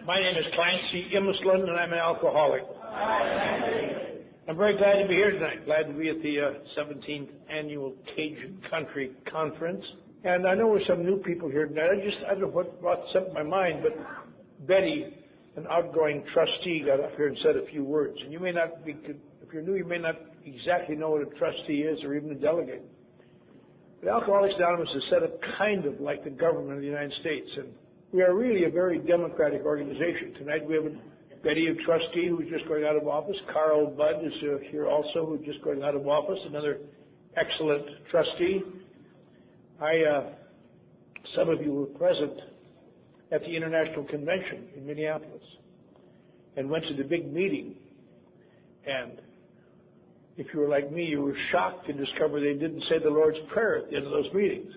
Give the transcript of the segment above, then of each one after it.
My name is Clancy Immeslund, and I'm an alcoholic. I'm very glad to be here tonight. Glad to be at the 17th Annual Cajun Country Conference. And I know there's some new people here tonight. I don't know what brought this up in my mind, but Betty, an outgoing trustee, got up here and said a few words. And you may not be, if you're new, you may not exactly know what a trustee is or even a delegate. But Alcoholics Anonymous is set up kind of like the government of the United States. And we are really a very democratic organization. Tonight we have Betty, a trustee who's just going out of office. Carl Budd is here also, who's just going out of office, another excellent trustee. Some of you were present at the International Convention in Minneapolis and went to the big meeting. And if you were like me, you were shocked to discover they didn't say the Lord's Prayer at the end of those meetings.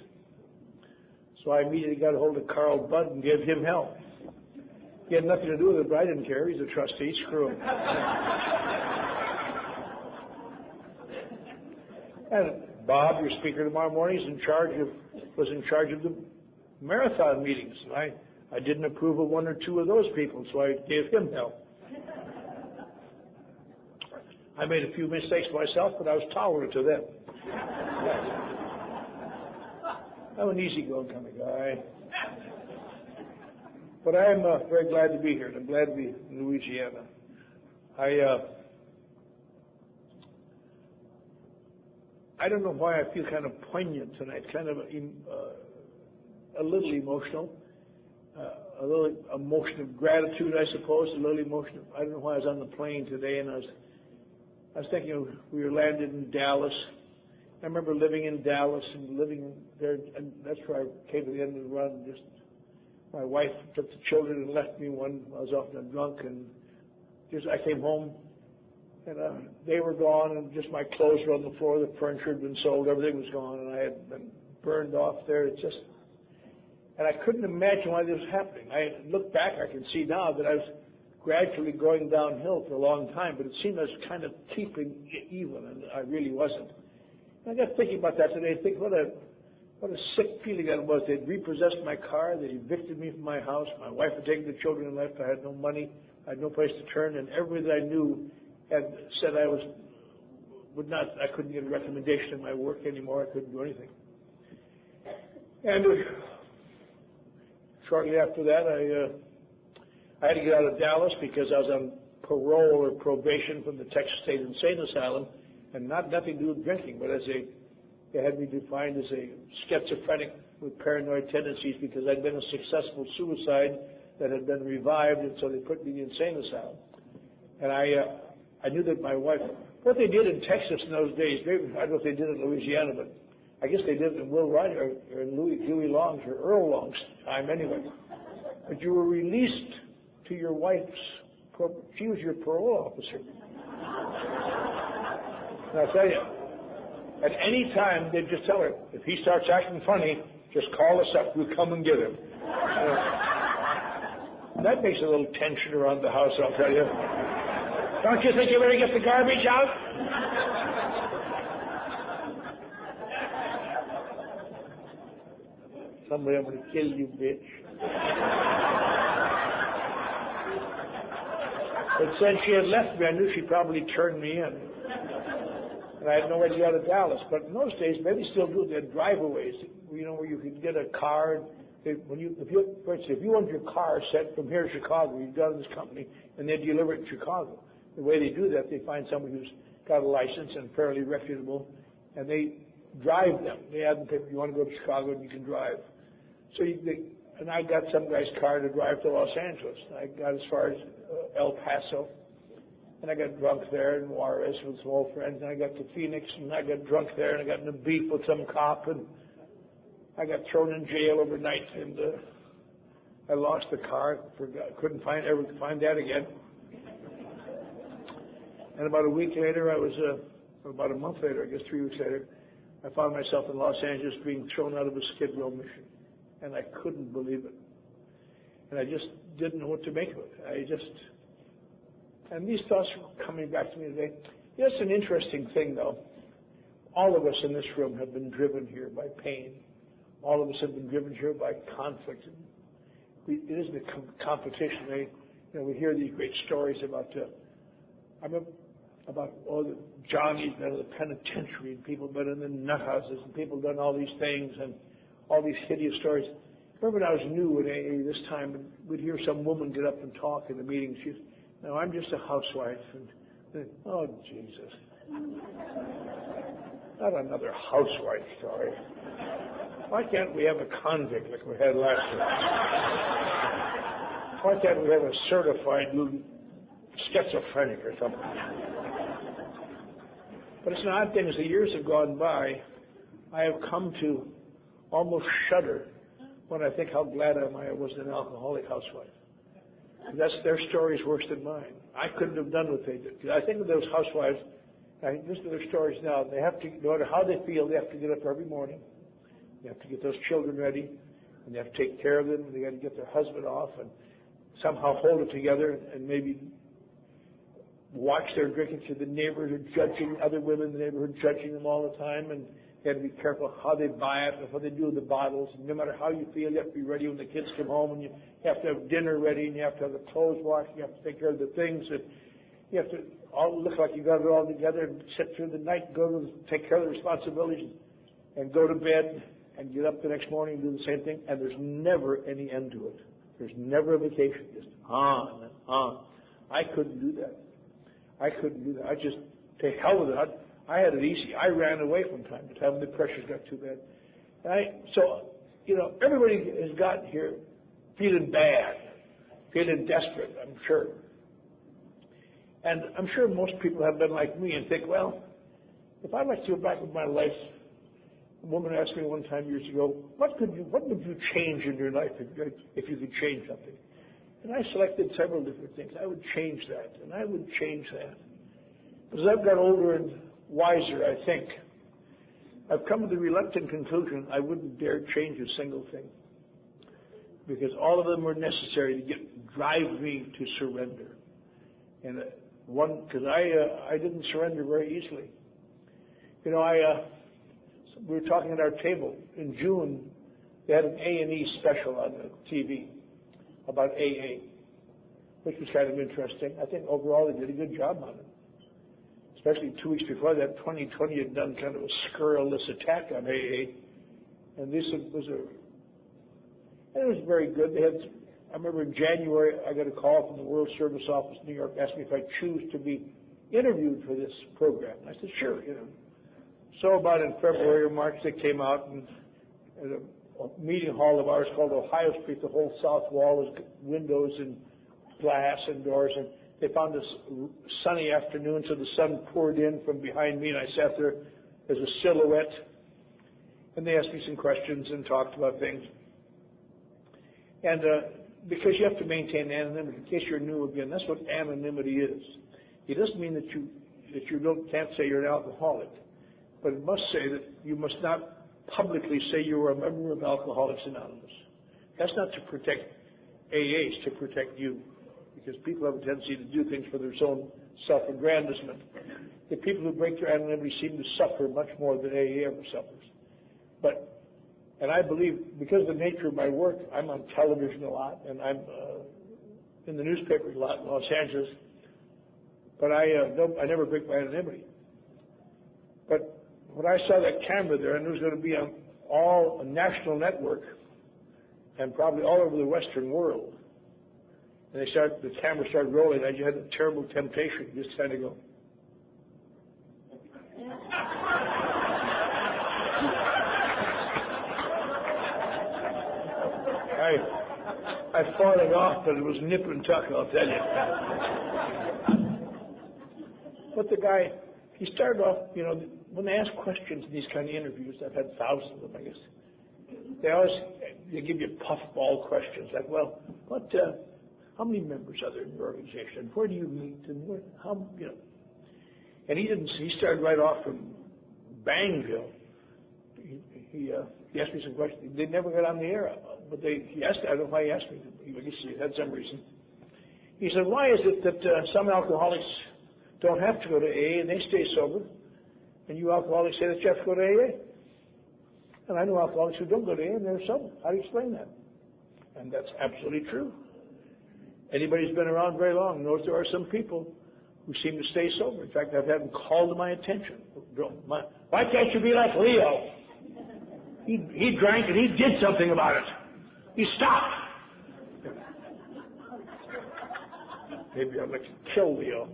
So I immediately got a hold of Carl Budd and gave him hell. He had nothing to do with it, but I didn't care. He's a trustee. Screw him. And Bob, your speaker tomorrow morning, was in charge of the marathon meetings. I didn't approve of one or two of those people, so I gave him hell. I made a few mistakes myself, but I was tolerant of them. I'm an easygoing kind of guy. But I am very glad to be here, and I'm glad to be in Louisiana. I don't know why I feel kind of poignant tonight, kind of a little emotional, a little emotion of gratitude, I suppose, a little emotion of, I don't know why I was on the plane today, and I was thinking we were landed in Dallas. I remember living in Dallas and living there, and that's where I came to the end of the run. Just my wife took the children and left me when I was often drunk, and I came home, and they were gone, and just my clothes were on the floor. The furniture had been sold, everything was gone, and I had been burned off there. And I couldn't imagine why this was happening. I look back, I can see now that I was gradually going downhill for a long time, but it seemed I was kind of keeping even, and I really wasn't. And I got thinking about that today, thinking what a sick feeling that was. They'd repossessed my car, they evicted me from my house, my wife had taken the children and left, I had no money, I had no place to turn, and everybody that I knew had said I couldn't get a recommendation in my work anymore, I couldn't do anything. And shortly after that, I had to get out of Dallas because I was on parole or probation from the Texas State Insane Asylum, and nothing to do with drinking, but they had me defined as a schizophrenic with paranoid tendencies because I'd been a successful suicide that had been revived, and so they put me in the insane asylum. And I knew that my wife, what they did in Texas in those days, maybe, I don't know if they did it in Louisiana, but I guess they did it in Will Wright or in Huey Long's or Earl Long's time anyway. But you were released to your wife's, she was your parole officer. And I'll tell you, at any time, they'd just tell her, if he starts acting funny, just call us up, we'll come and get him. That makes a little tension around the house, I'll tell you. Don't you think you better get the garbage out? Somebody, I'm going to kill you, bitch. But since she had left me, I knew she'd probably turn me in. And I had nowhere to get out of Dallas. But in those days, maybe still do, they had drive-aways, where you could get a car. For instance, if you wanted your car sent from here to Chicago, you'd go to this company, and they'd deliver it in Chicago. The way they do that, they find somebody who's got a license and fairly reputable, and they drive them. They have them pick, you want to go to Chicago, and you can drive. So and I got some guy's car to drive to Los Angeles. I got as far as El Paso, and I got drunk there in Juarez with some old friends, and I got to Phoenix, and I got drunk there, and I got in a beef with some cop, and I got thrown in jail overnight, and I lost the car, couldn't ever find that again. And about a week later, or about a month later, I guess 3 weeks later, I found myself in Los Angeles being thrown out of a Skid Row mission. And I couldn't believe it. And I just didn't know what to make of it. And these thoughts were coming back to me today. It's an interesting thing, though. All of us in this room have been driven here by pain. All of us have been driven here by conflict. it isn't a competition. We hear these great stories about all the Johnnies out of the penitentiary, and people been in the nut houses, and people done all these things, and all these hideous stories. Remember when I was new at AA this time, and we'd hear some woman get up and talk in the meeting. She's, "No, I'm just a housewife." And oh, Jesus. Not another housewife story. Why can't we have a convict like we had last year? Why can't we have a certified schizophrenic or something? But it's an odd thing. As the years have gone by, I have come to almost shudder when I think how glad I was an alcoholic housewife. Their story is worse than mine. I couldn't have done what they did. I think of those housewives, I listen to their stories now. They have to, no matter how they feel, they have to get up every morning. They have to get those children ready, and they have to take care of them. They got to get their husband off and somehow hold it together, and maybe watch their drinking. So the neighbors are judging other women in the neighborhood, judging them all the time, and you have to be careful how they buy it and what they do with the bottles. And no matter how you feel, you have to be ready when the kids come home, and you have to have dinner ready, and you have to have the clothes washed, and you have to take care of the things, and you have to all look like you got it all together, and sit through the night, take care of the responsibilities, and go to bed, and get up the next morning and do the same thing. And there's never any end to it. There's never a vacation, just on and on. I couldn't do that. I just, to hell with it. I had it easy. I ran away from time to time when the pressures got too bad. Everybody has gotten here feeling bad, feeling desperate, I'm sure. And I'm sure most people have been like me and think, well, if I'd like to go back with my life, a woman asked me one time years ago, what would you change in your life if you could change something? And I selected several different things. I would change that, and I would change that. But as I've got older and wiser, I think, I've come to the reluctant conclusion I wouldn't dare change a single thing, because all of them were necessary to drive me to surrender. And because I didn't surrender very easily. We were talking at our table in June. They had an A&E special on the TV about AA, which was kind of interesting. I think overall they did a good job on it. Especially 2 weeks before that, 2020 had done kind of a scurrilous attack on AA, and it was very good. I remember in January I got a call from the World Service Office in New York, asked me if I'd choose to be interviewed for this program. And I said, sure. So about in February or March, they came out and at a meeting hall of ours called Ohio Street. The whole south wall was windows and glass and doors, and they found this sunny afternoon, so the sun poured in from behind me, and I sat there as a silhouette. And they asked me some questions and talked about things. And because you have to maintain anonymity, in case you're new again, that's what anonymity is. It doesn't mean that you can't say you're an alcoholic, but it must say that you must not publicly say you are a member of Alcoholics Anonymous. That's not to protect AA, it's to protect you, because people have a tendency to do things for their own self-aggrandizement. The people who break their anonymity seem to suffer much more than AA ever suffers. And I believe, because of the nature of my work, I'm on television a lot, and I'm in the newspaper a lot in Los Angeles, but I never break my anonymity. But when I saw that camera there, and it was going to be on a national network, and probably all over the Western world, and the camera started rolling, I just had a terrible temptation to just kind of go. I've fallen off, but it was nip and tuck, I'll tell you. But the guy, he started off, when they ask questions in these kind of interviews, I've had thousands of them, I guess. They give you puffball questions like, well, how many members are there in your organization? Where do you meet? And And he started right off from Bangville. He asked me some questions. They never got on the air, but he asked. I don't know why he asked me. I guess he had some reason. He said, "Why is it that some alcoholics don't have to go to AA and they stay sober, and you alcoholics say that you have to go to AA? And I know alcoholics who don't go to AA and they're sober. How do you explain that?" And that's absolutely true. Anybody who's been around very long knows there are some people who seem to stay sober. In fact, I've had them called to my attention. Why can't you be like Leo? He drank and he did something about it. He stopped. Maybe I'd like to kill Leo.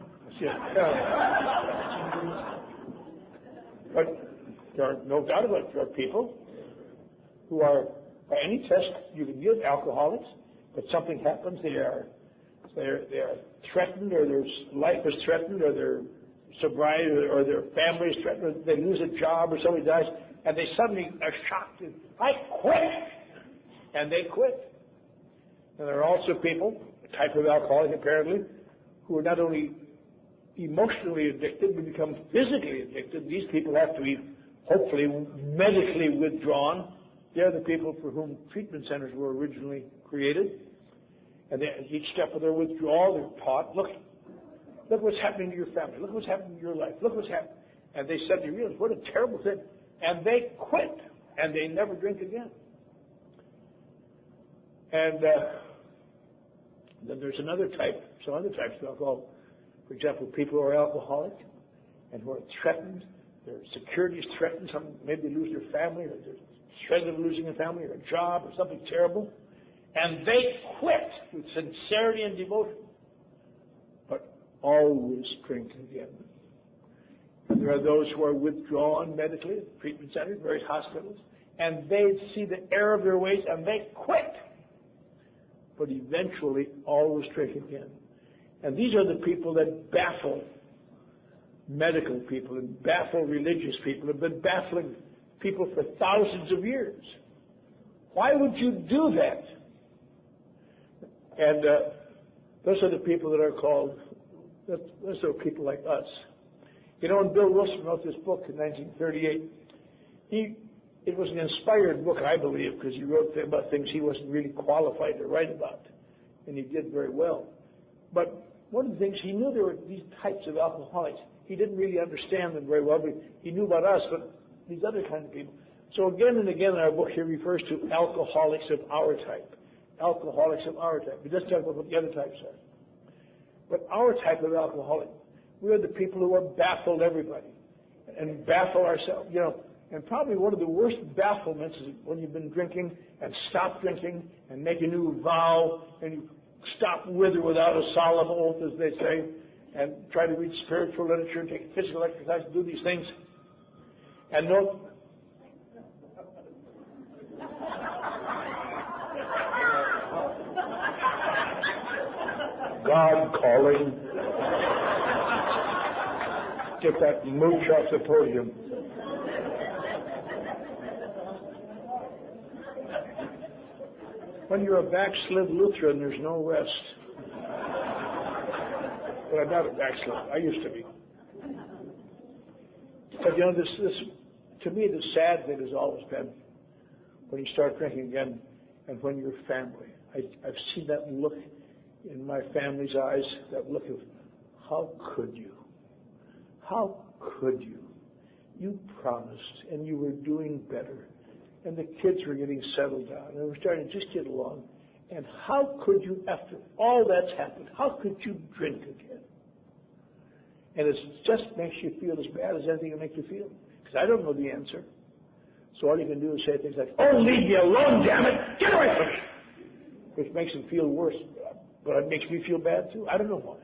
But there are no doubt about it. There are people who are, by any test you can give, alcoholics, but something happens, they are threatened, or their life is threatened, or their sobriety or their family is threatened, or they lose a job, or somebody dies, and they suddenly are shocked. I quit! And they quit. And there are also people, a type of alcoholic apparently, who are not only emotionally addicted, but become physically addicted. These people have to be, hopefully, medically withdrawn. They're the people for whom treatment centers were originally created. And each step of their withdrawal, they're taught, look what's happening to your family. Look what's happening to your life. Look what's happening. And they suddenly realize, what a terrible thing. And they quit. And they never drink again. And then there's another type, some other types of alcohol. For example, people who are alcoholic and who are threatened. Their security is threatened. Maybe they lose their family, or they're threatened of losing a family or a job or something terrible. And they quit with sincerity and devotion, but always drink again. And there are those who are withdrawn medically at treatment centers, various hospitals, and they see the error of their ways and they quit, but eventually always drink again. And these are the people that baffle medical people and baffle religious people, have been baffling people for thousands of years. Why would you do that? And those are the people that are called, those are people like us. You know, when Bill Wilson wrote this book in 1938, it was an inspired book, I believe, because he wrote about things he wasn't really qualified to write about, and he did very well. But one of the things, he knew there were these types of alcoholics. He didn't really understand them very well, but he knew about us, but these other kinds of people. So again and again in our book, he refers to alcoholics of our type. Alcoholics of our type. He doesn't talk about what the other types are. But our type of alcoholic, we are the people who have baffled everybody and baffle ourselves. You know, and probably one of the worst bafflements is when you've been drinking and stop drinking and make a new vow and you stop with or without a solemn oath, as they say, and try to read spiritual literature and take physical exercise and do these things. And no. God calling. Get that mooch off the podium. When you're a backslid Lutheran, there's no rest. But I'm not a backslid. I used to be. But you know, this to me, the sad thing has always been when you start drinking again, and when your family. I've seen that look in my family's eyes, that look of, how could you? How could you? You promised, and you were doing better, and the kids were getting settled down, and we're starting to just get along. And how could you, after all that's happened, how could you drink again? And it just makes you feel as bad as anything can make you feel. Because I don't know the answer. So all you can do is say things like, oh, leave me alone, damn it! Get away from me! Which makes them feel worse. But it makes me feel bad too. I don't know why.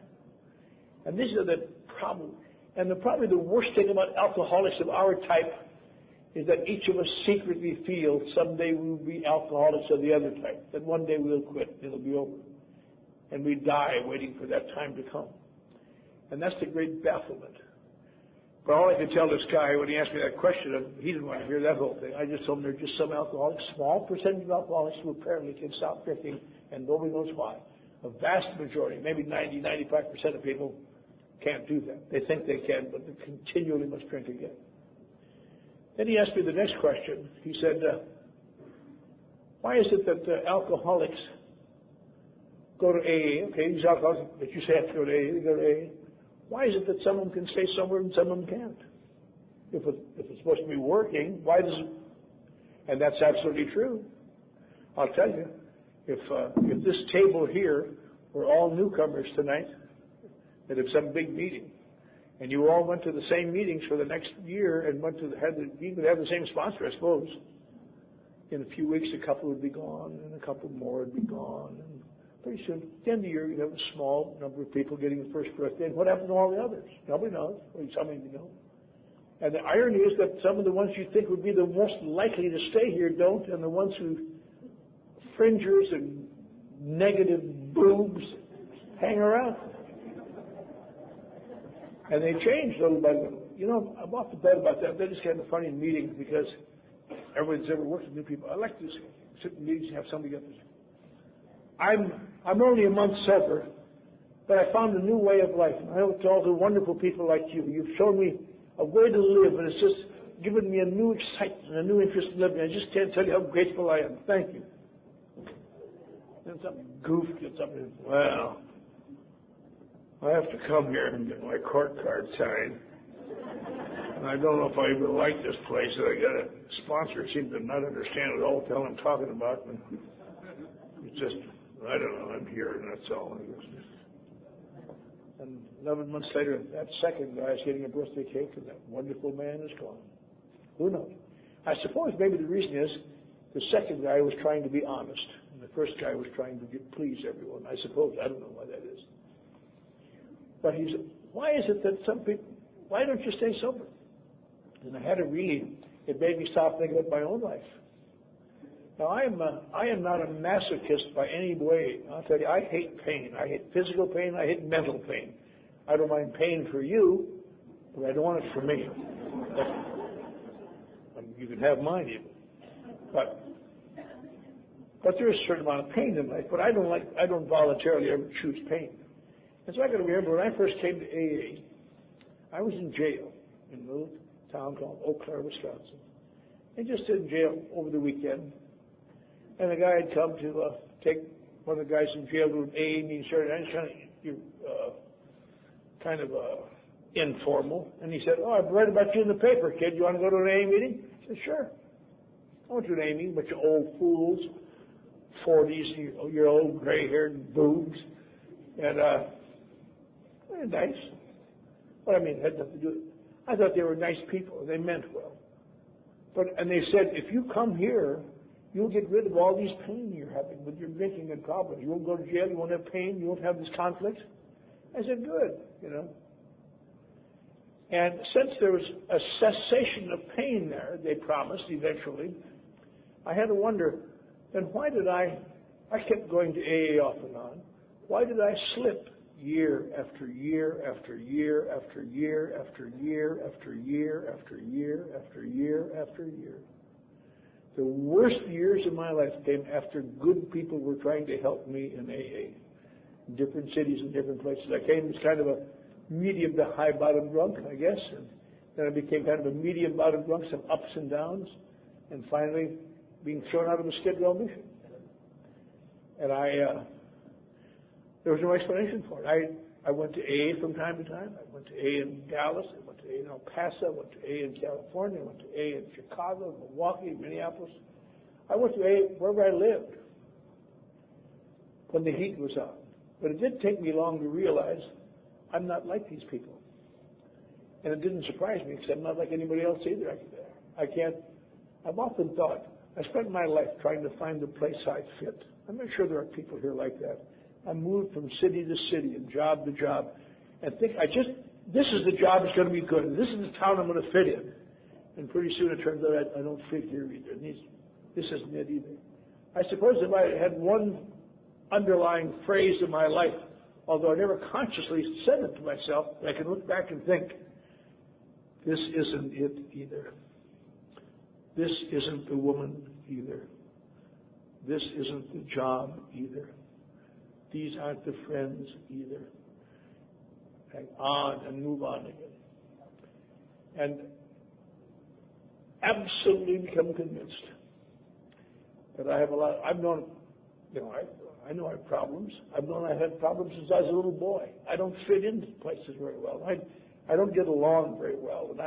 And this is the problem. And probably the worst thing about alcoholics of our type is that each of us secretly feel someday we'll be alcoholics of the other type. That one day we'll quit. It'll be over. And we die waiting for that time to come. And that's the great bafflement. But all I could tell this guy when he asked me that question, he didn't want to hear that whole thing. I just told him there are just some alcoholics, small percentage of alcoholics who apparently can stop drinking, and nobody knows why. A vast majority, maybe 90, 95% of people can't do that. They think they can, but they continually must drink again. Then he asked me the next question. He said, why is it that alcoholics go to AA? Okay, these alcoholics, but you say have to go to AA, they go to AA. Why is it that some of them can stay somewhere and some of them can't? If it's supposed to be working, why does it? And that's absolutely true. I'll tell you. if this table here were all newcomers tonight that have some big meeting, and you all went to the same meetings for the next year and you could have the same sponsor, I suppose. In a few weeks, a couple would be gone, and a couple more would be gone. And pretty soon, at the end of the year, you'd have a small number of people getting the first birthday. And what happened to all the others? Nobody knows. Well, some of you know. And the irony is that some of the ones you think would be the most likely to stay here don't, and the ones who fringers and negative boobs hang around. And they change little by little. You know, I'm off the bed about that. That is kind of funny in meetings because everyone's ever worked with new people. I like to sit in meetings and have somebody get this. I'm only a month sober, but I found a new way of life. And I owe it to all the wonderful people like you. You've shown me a way to live, and it's just given me a new excitement, a new interest in living. I just can't tell you how grateful I am. Thank you. Then some goof gets up and says, well, I have to come here and get my court card signed. And I don't know if I even like this place. That I got a sponsor seems to not understand what all the hell I'm talking about. And it's just, I don't know, I'm here and that's all. And 11 months later, that second guy is getting a birthday cake and that wonderful man is gone. Who knows? I suppose maybe the reason is the second guy was trying to be honest and the first guy was trying to please everyone. I suppose. I don't know why that is. But why is it that some people, why don't you stay sober? And I had to really, it made me stop thinking of my own life. Now, I am not a masochist by any way. I'll tell you, I hate pain. I hate physical pain. I hate mental pain. I don't mind pain for you, but I don't want it for me. You can have mine even. But there is a certain amount of pain in life, but I don't voluntarily ever choose pain. And so I got to remember when I first came to AA, I was in jail in a little town called Eau Claire, Wisconsin. And just in jail over the weekend. And a guy had come to take one of the guys in jail to an AA meeting. Kind of informal. And he said, I've read about you in the paper, kid. You want to go to an AA meeting? I said, sure. I went to an AA meeting, bunch of old fools, 40-year-old gray-haired boobs. And they're nice. What I mean, it had nothing to do with it. I thought they were nice people. They meant well. And they said, if you come here, you'll get rid of all these pain you're having with your drinking and problems. You won't go to jail. You won't have pain. You won't have this conflict. I said, good, you know. And since there was a cessation of pain there, they promised eventually, I had to wonder, then why did I kept going to AA off and on. Why did I slip year after year after year after year after year after year after year after year after year? The worst years of my life came after good people were trying to help me in AA. In different cities and different places. I came as kind of a medium to high bottom drunk, I guess. And then I became kind of a medium bottom drunk, some ups and downs. And finally being thrown out of a Skid Row mission. And there was no explanation for it. I went to AA from time to time. I went to AA in Dallas. I went to AA in El Paso. I went to AA in California. I went to AA in Chicago, Milwaukee, Minneapolis. I went to AA wherever I lived when the heat was on. But it did take me long to realize I'm not like these people. And it didn't surprise me because I'm not like anybody else either. I've often thought, I spent my life trying to find the place I fit. I'm not sure there are people here like that. I moved from city to city and job to job and think this is the job that's going to be good. This is the town I'm going to fit in. And pretty soon it turns out I don't fit here either. This isn't it either. I suppose if I had one underlying phrase in my life, although I never consciously said it to myself, I can look back and think, this isn't it either. This isn't the woman either. This isn't the job either. These aren't the friends either. Hang on and move on again. And absolutely become convinced that I have a lot. I know I have problems. I've known I had problems since I was a little boy. I don't fit into places very well. I don't get along very well. And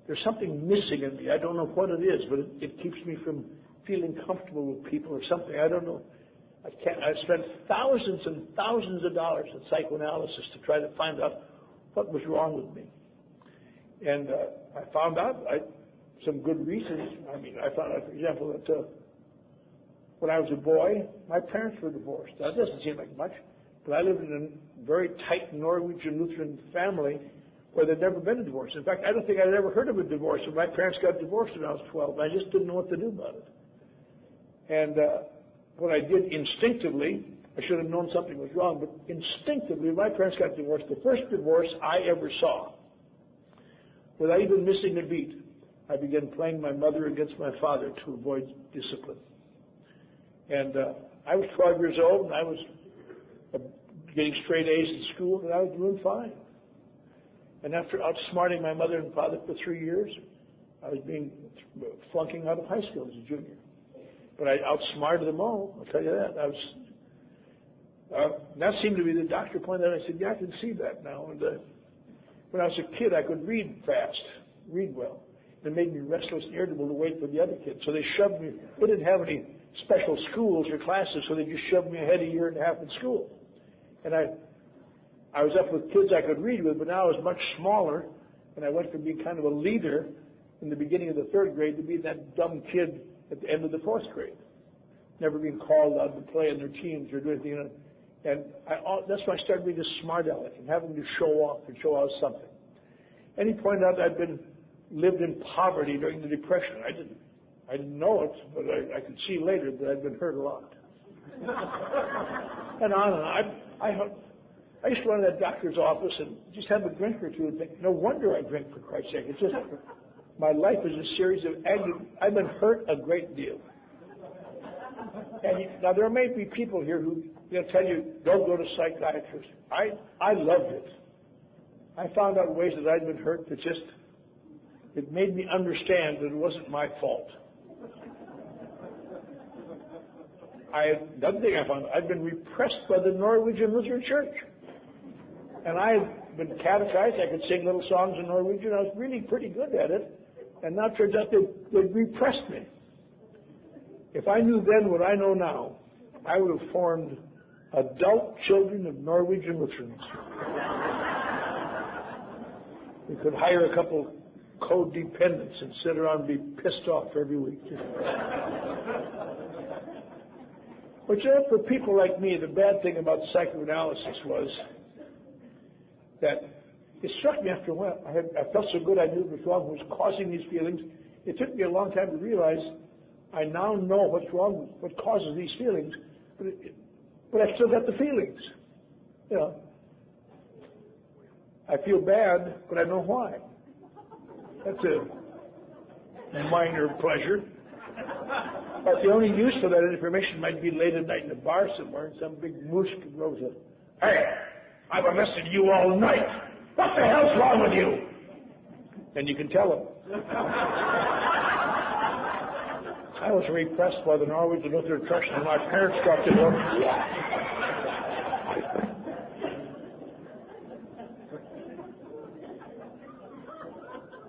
there's something missing in me. I don't know what it is, but it keeps me from feeling comfortable with people or something. I don't know. I spent thousands and thousands of dollars in psychoanalysis to try to find out what was wrong with me. And I found out some good reasons. I found out, for example, that when I was a boy, my parents were divorced. That doesn't seem like much, but I lived in a very tight Norwegian Lutheran family where there'd never been a divorce. In fact, I don't think I'd ever heard of a divorce. When my parents got divorced when I was 12, I just didn't know what to do about it. And what I did instinctively, I should have known something was wrong, but instinctively, my parents got divorced. The first divorce I ever saw, without even missing a beat, I began playing my mother against my father to avoid discipline. And I was 12 years old, and I was getting straight A's in school, and I was doing fine. And after outsmarting my mother and father for 3 years, I was flunking out of high school as a junior. But I outsmarted them all, I'll tell you that. That seemed to be the doctor pointed out. I said, yeah, I can see that now. And when I was a kid, I could read fast, read well. It made me restless and irritable to wait for the other kids. So they shoved me. They didn't have any special schools or classes, so they just shoved me ahead a year and a half in school. And I was up with kids I could read with, but now I was much smaller, and I went from being kind of a leader in the beginning of the third grade to being that dumb kid at the end of the fourth grade, never being called out to play in their teams or do anything. And that's when I started being a smart aleck and having to show off and show out something. And he pointed out that I'd lived in poverty during the Depression. I didn't know it, but I could see later that I'd been hurt a lot. And on and on. I used to run to that doctor's office and just have a drink or two and think, no wonder I drink, for Christ's sake. It's just, my life is a series of agony. I've been hurt a great deal. And now there may be people here who tell you, don't go to psychiatrists. I loved it. I found out ways that I'd been hurt that just, it made me understand that it wasn't my fault. Another thing I found, I'd been repressed by the Norwegian Lutheran Church. And I had been catechized. I could sing little songs in Norwegian. I was really pretty good at it. And now it turns out they repressed me. If I knew then what I know now, I would have formed adult children of Norwegian Lutherans. We could hire a couple codependents and sit around and be pissed off every week. But for people like me, the bad thing about psychoanalysis was that it struck me after a while. I felt so good I knew it was wrong, what was causing these feelings. It took me a long time to realize I now know what's wrong, what causes these feelings, but I still got the feelings. I feel bad, but I know why. That's a minor pleasure. But the only use for that information might be late at night in a bar somewhere, and some big moosh goes up, hey, I've been listening to you all night. What the hell's wrong with you? And you can tell them. I was repressed by the Norwegian Lutheran Church, and my parents dropped it over.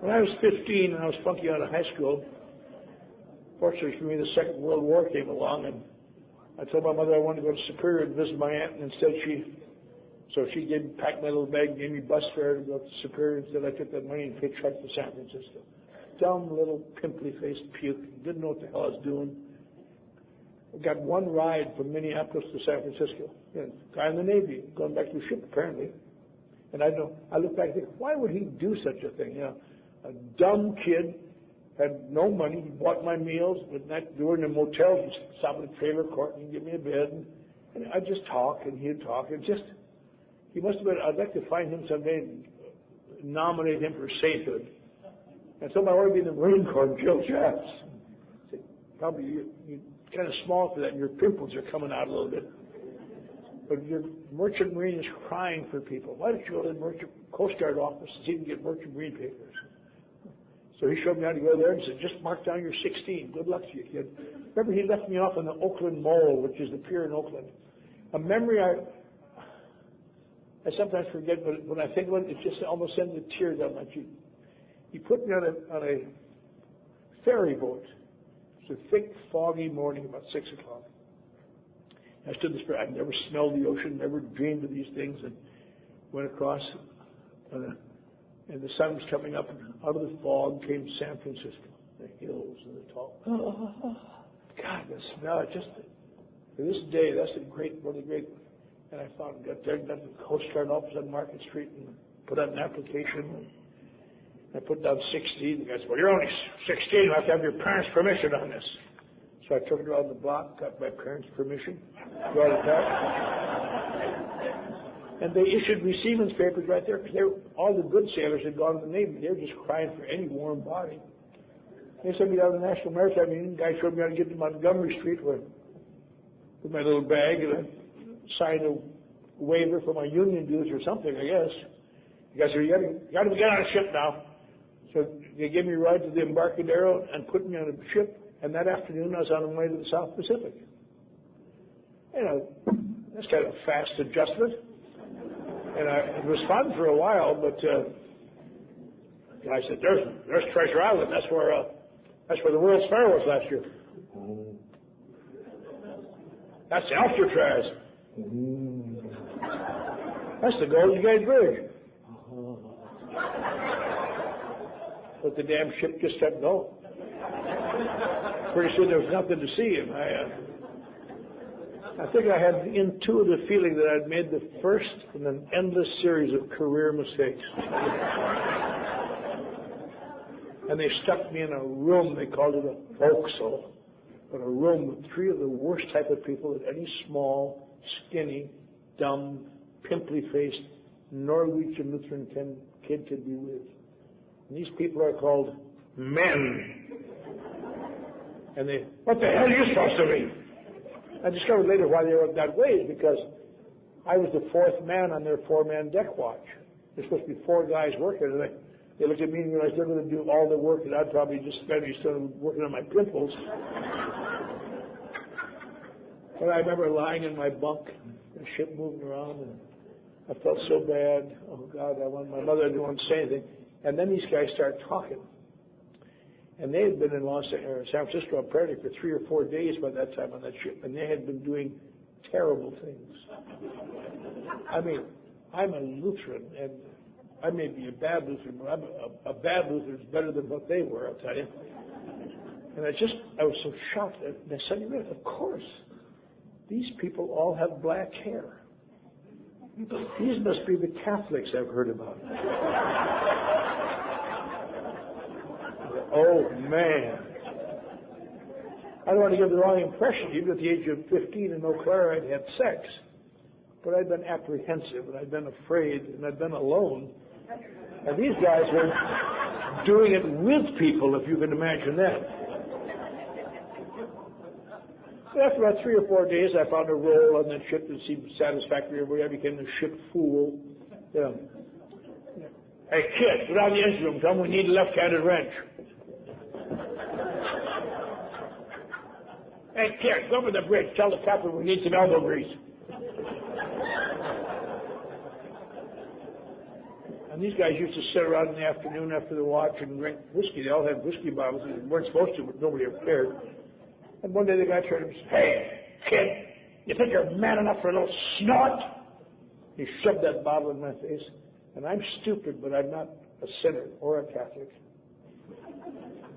When I was 15 and I was flunking out of high school, fortunately for me, the Second World War came along, and I told my mother I wanted to go to Superior and visit my aunt, and instead she packed my little bag, gave me bus fare to go to Superior. Instead, I took that money and hitchhiked to San Francisco. Dumb little pimply-faced puke, didn't know what the hell I was doing. I got one ride from Minneapolis to San Francisco. Guy in the Navy, going back to the ship apparently. And I look back and think, why would he do such a thing? A dumb kid, had no money. He bought my meals, but not during the motel. He'd stop at the trailer court and give me a bed. And I'd just talk, and he'd talk. And he must have been, I'd like to find him someday and nominate him for sainthood. And so I want to be in the Marine Corps and kill chaps. Probably you're kind of small for that, and your pimples are coming out a little bit. But your merchant marine is crying for people. Why don't you go to the merchant Coast Guard office and see if you can get merchant marine papers? So he showed me how to go there and said, just mark down your 16. Good luck to you, kid. Remember, he left me off on the Oakland Mole, which is the pier in Oakland. A memory I sometimes forget, but when I think about it, it just almost sends a tear down my cheek. He put me on a ferry boat It was a thick, foggy morning, about 6 o'clock. I stood this. I'd never smelled the ocean, never dreamed of these things, and went across, and the sun was coming up, and out of the fog came San Francisco, the hills and the tall. God, the smell! Just to this day, that's one of the great. And I found got there, got the Coast Guard office on Market Street, and put out an application. I put down 16. The guy said, "Well, you're only 16. You have to have your parents' permission on this." So I took it around the block, got my parents' permission, brought it back. And they issued receivance papers right there because all the good sailors had gone to the Navy. They were just crying for any warm body. They sent me down to the National Maritime Union. The guy showed me how to get to Montgomery Street with my little bag, and I signed a waiver for my union dues or something, I guess. The guy said, you got to get on a ship now. So they gave me a ride to the Embarcadero and put me on a ship. And that afternoon, I was on the way to the South Pacific. You know, that's kind of a fast adjustment. And it was fun for a while, but I said, "There's Treasure Island. That's where the World's Fair was last year. That's Alcatraz. That's the Golden Gate Bridge." But the damn ship just kept going. Pretty soon there was nothing to see, and I think I had the intuitive feeling that I'd made the first in an endless series of career mistakes. And they stuck me in a room, they called it a forecastle, but a room with 3 of the worst type of people that any small, skinny, dumb, pimply-faced Norwegian Lutheran kid could be with. And these people are called men. And what the hell are you supposed to be? I discovered later why they were that way, because I was the 4th man on their 4-man deck watch. There's supposed to be 4 guys working, and they looked at me and realized they're going to do all the work that I'd probably just spend instead of working on my pimples. But I remember lying in my bunk, the ship moving around, and I felt so bad. Oh, God, my mother didn't want to say anything. And then these guys started talking. And they had been in San Francisco apparently for 3 or 4 days by that time on that ship, and they had been doing terrible things. I mean, I'm a Lutheran, and I may be a bad Lutheran, but a bad Lutheran is better than what they were, I'll tell you. And I was so shocked. And I suddenly realized, of course, these people all have black hair. These must be the Catholics I've heard about. Oh, man. I don't want to give the wrong impression. Even at the age of 15 in Eau Claire, I'd had sex. But I'd been apprehensive, and I'd been afraid, and I'd been alone. And these guys were doing it with people, if you can imagine that. So after about 3 or 4 days, I found a role on that ship that seemed satisfactory. I became the ship fool. Yeah. Hey, kid, go down the engine room. Tell them we need a left-handed wrench. Hey, kid, go over the bridge. Tell the captain we need some elbow grease. And these guys used to sit around in the afternoon after the watch and drink whiskey. They all had whiskey bottles. They weren't supposed to, but nobody ever cared. And one day the guy turned to me and said, "Hey, kid, you think you're man enough for a little snort?" He shoved that bottle in my face. And I'm stupid, but I'm not a sinner or a Catholic.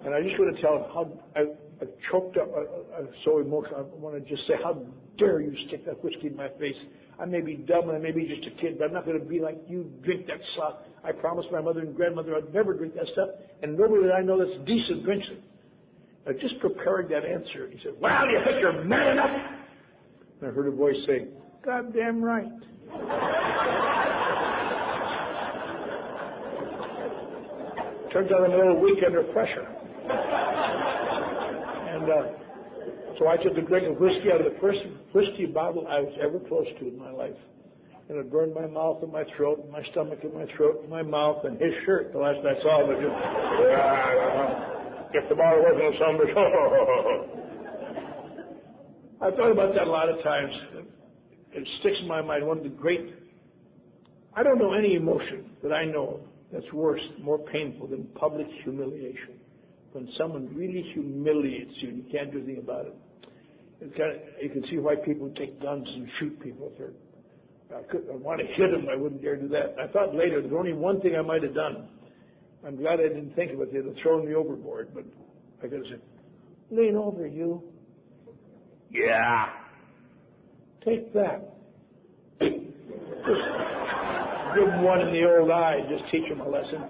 And I just want to tell him how I choked up. I'm so emotional. I want to just say, how dare you stick that whiskey in my face? I may be dumb and I may be just a kid, but I'm not going to be like you, drink that stuff. I promised my mother and grandmother I'd never drink that stuff, and nobody that I know that's decent drinks it. Just preparing that answer, he said, "Well, you think you're man enough?" And I heard a voice say, "Goddamn right." Turns out I'm a little weak under pressure. And so I took a drink of whiskey out of the first whiskey bottle I was ever close to in my life. And it burned my mouth and my throat, and my stomach and my throat and my mouth, and his shirt, the last I saw him, just, if the bottle wasn't somebody. I thought about that a lot of times. It sticks in my mind. One of the great, I don't know any emotion that I know of that's worse, more painful than public humiliation. when someone really humiliates you and you can't do anything about it. It's kind of, you can see why people take guns and shoot people. I want to hit them, I wouldn't dare do that. I thought later, there's only one thing I might have done. I'm glad I didn't think of it. They'd have thrown me overboard, but I could have said, lean over, you. Yeah. Take that. Just give him one in the old eye, just teach him a lesson.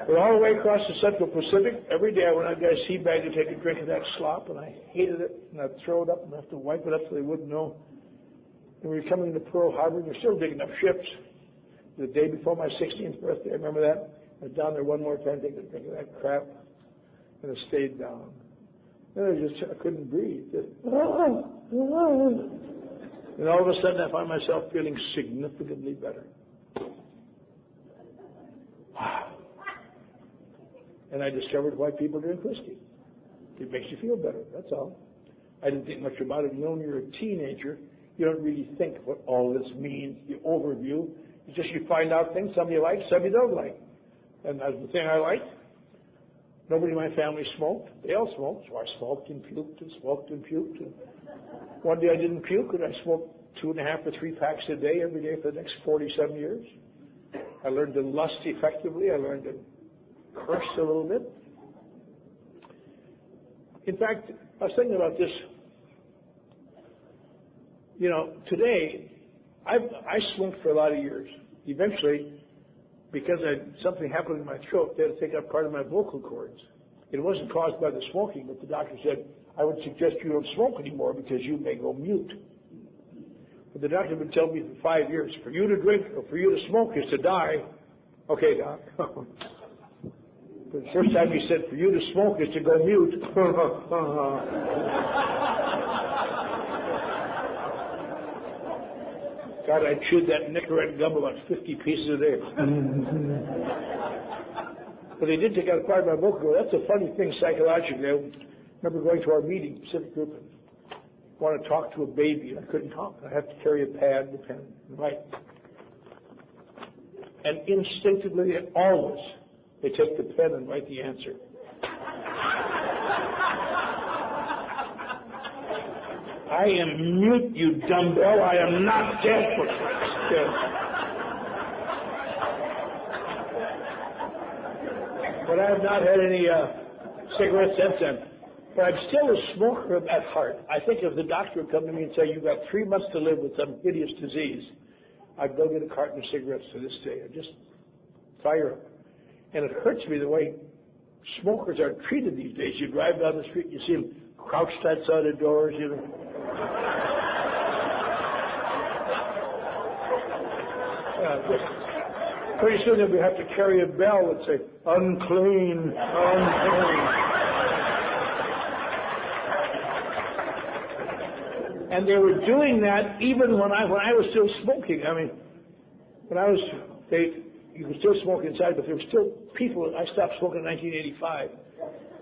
But all the way across the Central Pacific, every day I went out and got a sea bag to take a drink of that slop, and I hated it, and I'd throw it up and have to wipe it up so they wouldn't know. And we were coming to Pearl Harbor, we were still digging up ships. The day before my 16th birthday, I remember that. I was down there one more time taking a drink of that crap, and I stayed down. Then I couldn't breathe. And all of a sudden I found myself feeling significantly better. Wow. And I discovered why people drink whiskey. It makes you feel better, that's all. I didn't think much about it. You know, when you're a teenager, you don't really think what all this means, the overview. It's just you find out things, some you like, some you don't like. And that's the thing I liked. Nobody in my family smoked. They all smoked, so I smoked and puked and smoked and puked. And one day I didn't puke, and I smoked 2.5 or 3 packs a day every day for the next 47 years. I learned to lust effectively. I learned to curse a little bit. In fact, I was thinking about this. You know, today, I smoked for a lot of years. Eventually, because something happened in my throat, they had to take out part of my vocal cords. It wasn't caused by the smoking, but the doctor said, I would suggest you don't smoke anymore because you may go mute. But the doctor would tell me for 5 years, for you to drink or for you to smoke is to die. Okay, doc. But the first time he said, for you to smoke is to go mute. God, I chewed that Nicorette gum about 50 pieces a day. But they did take out part of my vocal cord. That's a funny thing psychologically. I remember going to our meeting, Pacific Group, and want to talk to a baby, and I couldn't talk. I have to carry a pad, a pen, and write. And instinctively, always, they take the pen and write the answer. I am mute, you dumbbell. I am not dead, for Christ's sake. But I have not had any cigarettes since then. But I'm still a smoker at heart. I think if the doctor would come to me and say, you've got 3 months to live with some hideous disease, I'd go get a carton of cigarettes to this day. I just fire up. And it hurts me the way smokers are treated these days. You drive down the street, you see them crouched outside the doors, you know. Pretty soon we have to carry a bell that say, unclean, unclean. And they were doing that even when I was still smoking. I mean, you could still smoke inside, but there were still people. I stopped smoking in 1985.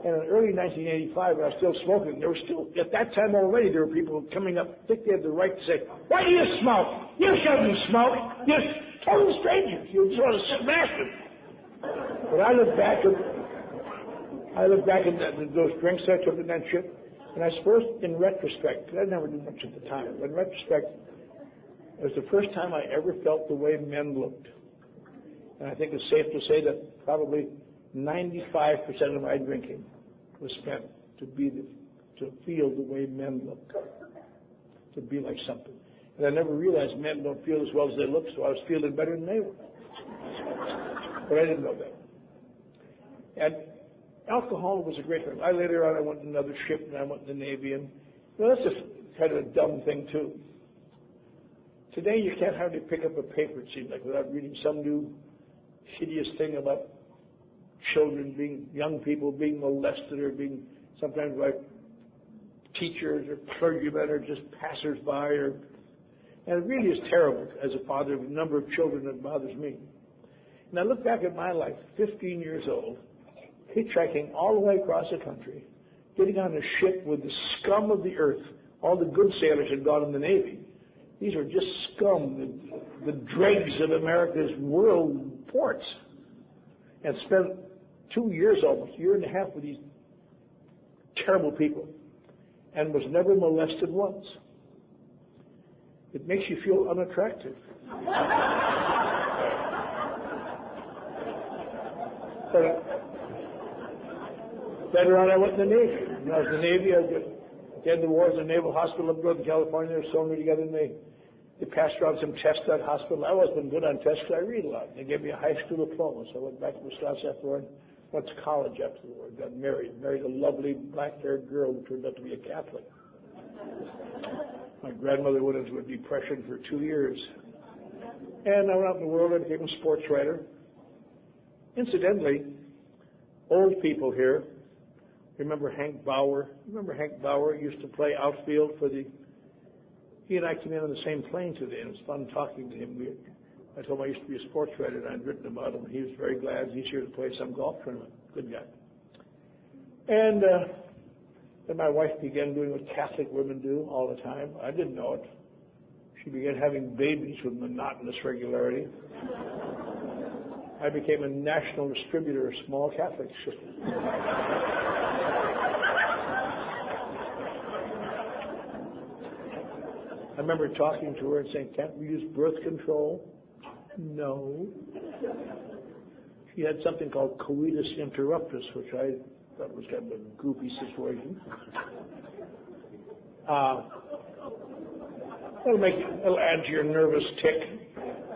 And in early 1985, when I was still smoking, there were still, at that time already, there were people coming up, I think they had the right to say, why do you smoke? You shouldn't smoke. You're total strangers. You just want to smash them. But I look back at those drinks I took in that shit, and I suppose in retrospect, because I never did much at the time, but in retrospect, it was the first time I ever felt the way men looked. And I think it's safe to say that probably 95% of my drinking was spent to feel the way men look, to be like something. And I never realized men don't feel as well as they look, so I was feeling better than they were. But I didn't know that. And alcohol was a great thing. Later on, I went to another ship, and I went in the Navy, and that's a kind of a dumb thing, too. Today, you can't hardly pick up a paper, it seems like, without reading some new hideous thing about young people being molested or being sometimes by teachers or clergymen or just passers-by. And it really is terrible as a father of a number of children that bothers me. And I look back at my life, 15 years old, hitchhiking all the way across the country, getting on a ship with the scum of the earth. All the good sailors had gone in the Navy. These are just scum, the dregs of America's world ports. And spent 2 years, almost, a year and a half with these terrible people, and was never molested once. It makes you feel unattractive. But later on, I went in the Navy. When I was in the Navy, at the end of the war, I was in the Naval Hospital up north in California. They were sewing me together, and they passed around some tests at that hospital. I always been good on tests because I read a lot. They gave me a high school diploma, so I went back to Wisconsin after the war, went to college after the war, got married a lovely black-haired girl who turned out to be a Catholic. My grandmother went into a depression for 2 years. And I went out in the world and became a sports writer. Incidentally, old people here remember Hank Bauer. Remember Hank Bauer used to play outfield for the. He and I came in on the same plane today, and it was fun talking to him. I told him I used to be a sports writer, and I'd written about him. He was very glad he's here to play some golf tournament. Good guy. And then my wife began doing what Catholic women do all the time. I didn't know it. She began having babies with monotonous regularity. I became a national distributor of small Catholics. I remember talking to her and saying, "Can't we use birth control?" No. She had something called coitus interruptus, which I thought was kind of a goofy situation. It'll add to your nervous tick.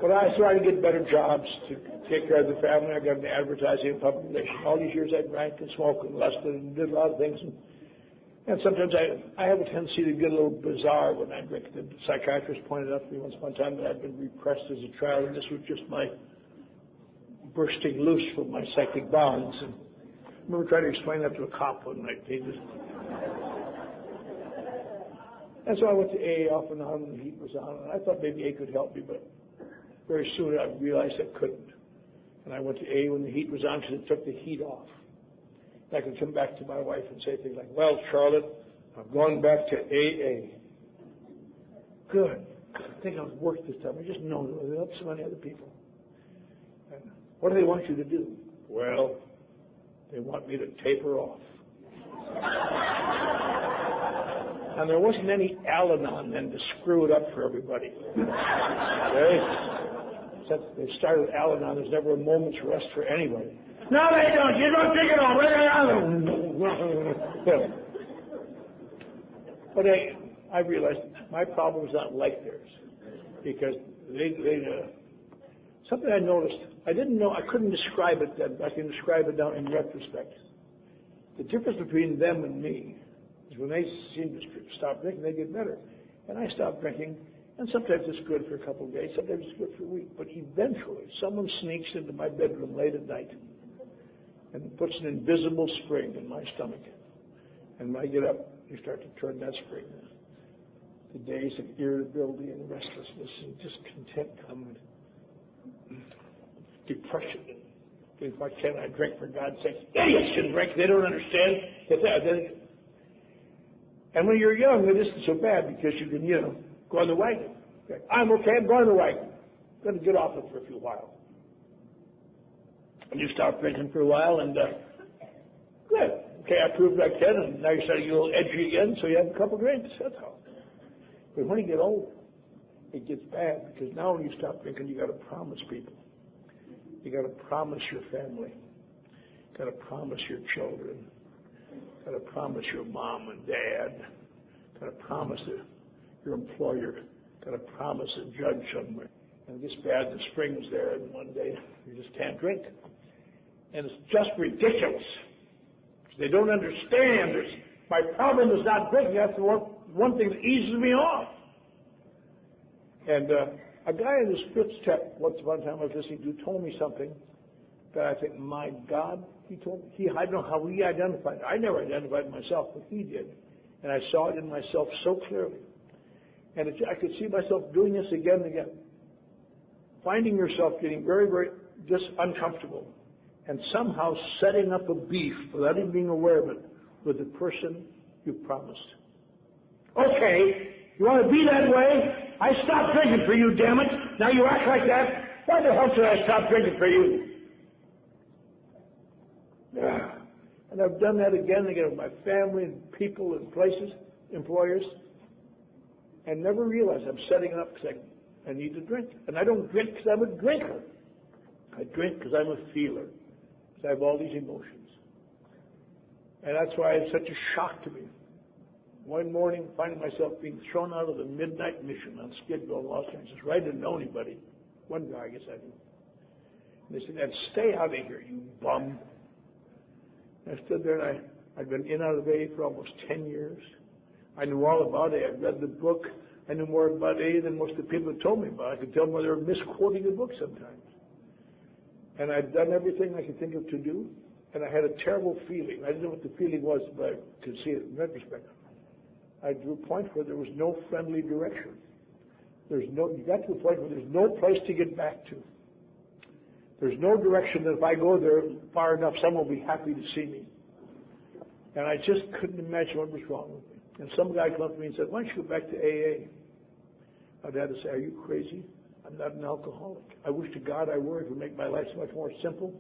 But I started to get better jobs to take care of the family. I got into advertising and public relations. All these years I drank and smoked and lusted and did a lot of things. And sometimes I have a tendency to get a little bizarre when I drink. The psychiatrist pointed out to me once upon a time that I'd been repressed as a child, and this was just my bursting loose from my psychic bonds. And I remember trying to explain that to a cop one night. And so I went to AA off and on when the heat was on, and I thought maybe AA could help me, but very soon I realized I couldn't. And I went to AA when the heat was on, because it took the heat off. And I could come back to my wife and say things like, "Well, Charlotte, I've gone back to AA." Good. I think I'll work this time. I just know they'll help so many other people. And what do they want you to do? Well, they want me to taper off. And there wasn't any Al-Anon then to screw it up for everybody. Okay? Since they started Al-Anon, there's never a moment's rest for anybody. No, they don't. You don't take it all. But I realized my problem is not like theirs, because something I noticed. I didn't know. I couldn't describe it then. I can describe it now in retrospect. The difference between them and me is when they seem to stop drinking, they get better. And I stopped drinking, and sometimes it's good for a couple of days, sometimes it's good for a week. But eventually, someone sneaks into my bedroom late at night and puts an invisible spring in my stomach. And when I get up, you start to turn that spring. The days of irritability and restlessness and discontent come, and depression. Why can't I drink, for God's sake? Idiots can drink. They don't understand. And when you're young, it isn't so bad, because you can, go on the wagon. Okay. I'm okay. I'm going on the wagon. I'm going to get off it for a few while. And you stop drinking for a while, and good. Okay, I proved I can, and now you're starting to get a little edgy again, so you have a couple drinks. That's all. But when you get older, it gets bad, because now when you stop drinking, you got to promise people. You got to promise your family. You got to promise your children. You got to promise your mom and dad. You got to promise your employer. You got to promise a judge somewhere. And it gets bad. The spring's there, and one day you just can't drink. And it's just ridiculous. They don't understand. My problem is not drinking. That's the one thing that eases me off. And a guy in his fifth step, once upon a time I was listening to, told me something that I think, my God, he told me. I don't know how he identified it. I never identified myself, but he did. And I saw it in myself so clearly. And I could see myself doing this again and again. Finding yourself getting very, very just uncomfortable, and somehow setting up a beef without even being aware of it with the person you promised. Okay, you want to be that way? I stopped drinking for you, damn it. Now you act like that. Why the hell should I stop drinking for you? And I've done that again and again with my family and people and places, employers, and never realized I'm setting it up because I need to drink. And I don't drink because I'm a drinker. I drink because I'm a feeler, because I have all these emotions. And that's why it's such a shock to me. One morning, finding myself being thrown out of the midnight mission on Skid Row in Los Angeles, where I didn't know anybody. One guy, I guess I knew. And they said, "Dad, stay out of here, you bum." And I stood there, and I'd been in and out of AA for almost 10 years. I knew all about it. I'd read the book. I knew more about AA than most of the people had told me about. I could tell them whether they were misquoting the book sometimes. And I'd done everything I could think of to do, and I had a terrible feeling. I didn't know what the feeling was, but I could see it in retrospect. I drew a point where there was no friendly direction. You got to a point where there's no place to get back to. There's no direction that if I go there far enough, someone will be happy to see me. And I just couldn't imagine what was wrong with me. And some guy came up to me and said, "Why don't you go back to AA?" I'd have to say, "Are you crazy? I'm not an alcoholic. I wish to God I were. It would make my life so much more simple.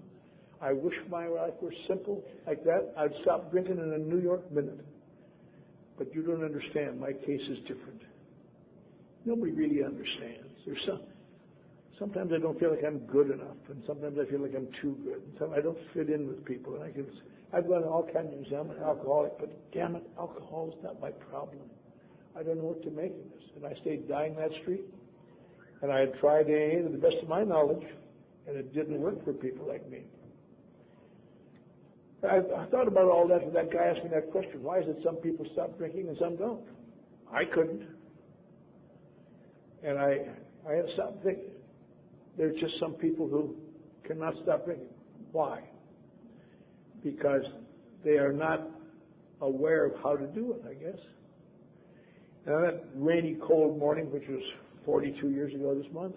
I wish my life were simple like that. I'd stop drinking in a New York minute. But you don't understand. My case is different." Nobody really understands. Sometimes I don't feel like I'm good enough, and sometimes I feel like I'm too good. And sometimes I don't fit in with people. And I've gone all kinds of things. I'm an alcoholic, but damn it, alcohol is not my problem. I don't know what to make of this. And I stayed dying that street, and I had tried AA to the best of my knowledge, and it didn't work for people like me. I thought about all that when that guy asked me that question. Why is it some people stop drinking and some don't? I couldn't. And I had to stop thinking. There's just some people who cannot stop drinking. Why? Because they are not aware of how to do it, I guess. And on that rainy, cold morning, which was 42 years ago this month,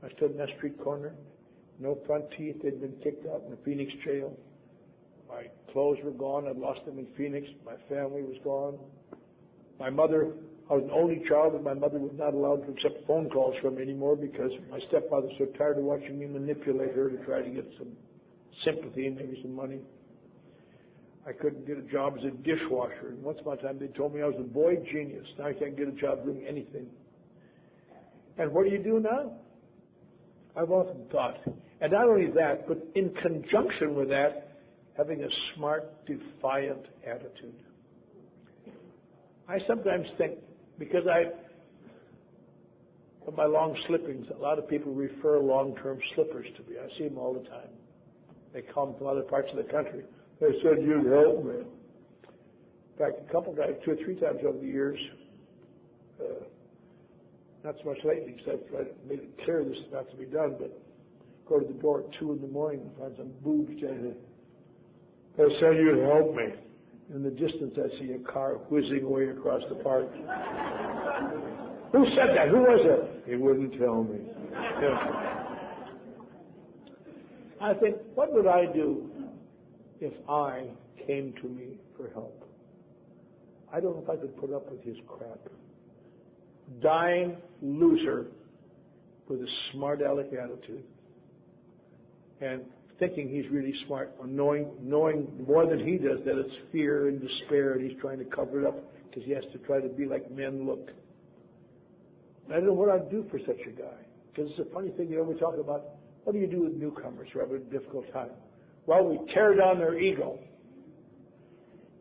I stood in that street corner, no front teeth. They'd been kicked out in the Phoenix jail. My clothes were gone. I'd lost them in Phoenix. My family was gone. My mother, I was an only child, and my mother was not allowed to accept phone calls from me anymore because my stepfather was so tired of watching me manipulate her to try to get some sympathy and maybe some money. I couldn't get a job as a dishwasher. And once upon a time, they told me I was a boy genius. Now I can't get a job doing anything. And what do you do now? I've often thought. And not only that, but in conjunction with that, having a smart, defiant attitude. I sometimes think, because of my long slippings, a lot of people refer long-term slippers to me. I see them all the time. They come from other parts of the country. They said, "You'd help me." In fact, a couple times, 2 or 3 times over the years, not so much lately, because I've made it clear this is not to be done, but go to the door at 2 in the morning and find some boobs standing. They said, "You'd help me." In the distance, I see a car whizzing away across the park. Who said that? Who was it? He wouldn't tell me. Yeah. I think, what would I do if I came to me for help? I don't know if I could put up with his crap. Dying loser with a smart aleck attitude and thinking he's really smart, or knowing more than he does that it's fear and despair, and he's trying to cover it up because he has to try to be like men look. And I don't know what I'd do for such a guy, because it's a funny thing, we talk about, what do you do with newcomers who have a difficult time? Well, we tear down their ego.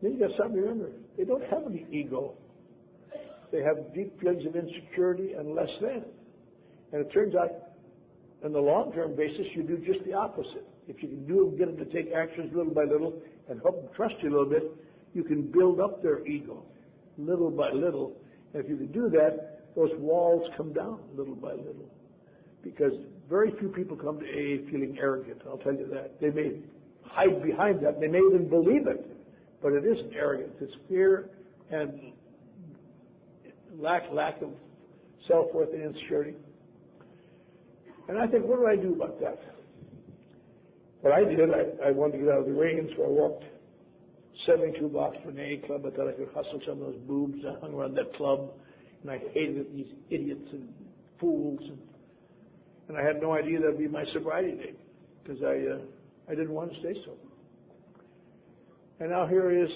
Then you got something to remember. They don't have any ego. They have deep feelings of insecurity and less than. And it turns out, on the long-term basis, you do just the opposite. If you can get them to take actions little by little and help them trust you a little bit, you can build up their ego little by little. And if you can do that, those walls come down little by little. Because very few people come to AA feeling arrogant, I'll tell you that. They may hide behind that. They may even believe it. But it isn't arrogance. It's fear and lack of self-worth and insecurity. And I think, what do I do about that? What I did, I wanted to get out of the rain, so I walked 72 blocks from an AA club. I thought I could hustle some of those boobs that hung around that club, and I hated these idiots and fools. And I had no idea that would be my sobriety date, because I didn't want to stay sober. And now here it is,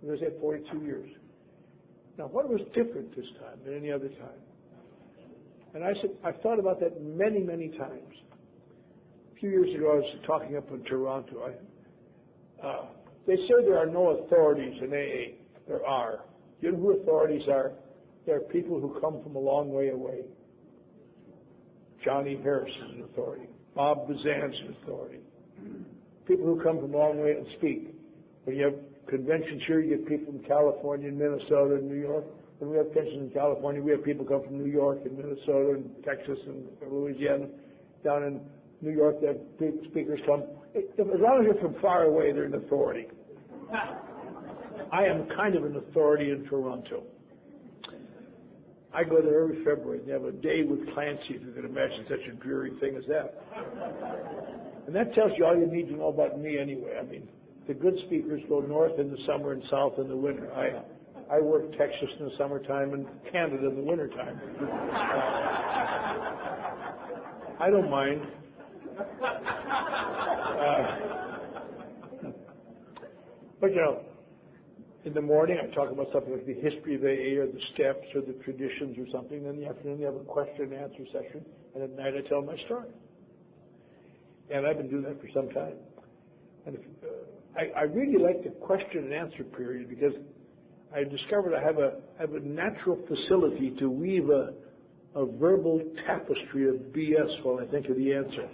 as I said, 42 years. Now, what was different this time than any other time? And I said, I've thought about that many, many times. A few years ago, I was talking up in Toronto. They say there are no authorities in AA. There are. You know who authorities are? They're people who come from a long way away. Johnny Harris is an authority. Bob Bazan is an authority. People who come from a long way and speak. When you have conventions here, you get people from California and Minnesota and New York. When we have conventions in California, we have people come from New York and Minnesota and Texas and Louisiana. Down in New York, they have big speakers come. As long as you're from far away, they're an authority. I am kind of an authority in Toronto. I go there every February. They have a day with Clancy, if you can imagine such a dreary thing as that. And that tells you all you need to know about me anyway. I mean, the good speakers go north in the summer and south in the winter. I work Texas in the summertime and Canada in the wintertime. I don't mind. But, you know, in the morning I talk about something like the history of AA or the steps or the traditions or something. Then in the afternoon you have a question and answer session. And at night I tell my story. And I've been doing that for some time. And I really like the question and answer period because I discovered I have a natural facility to weave a verbal tapestry of BS while I think of the answer.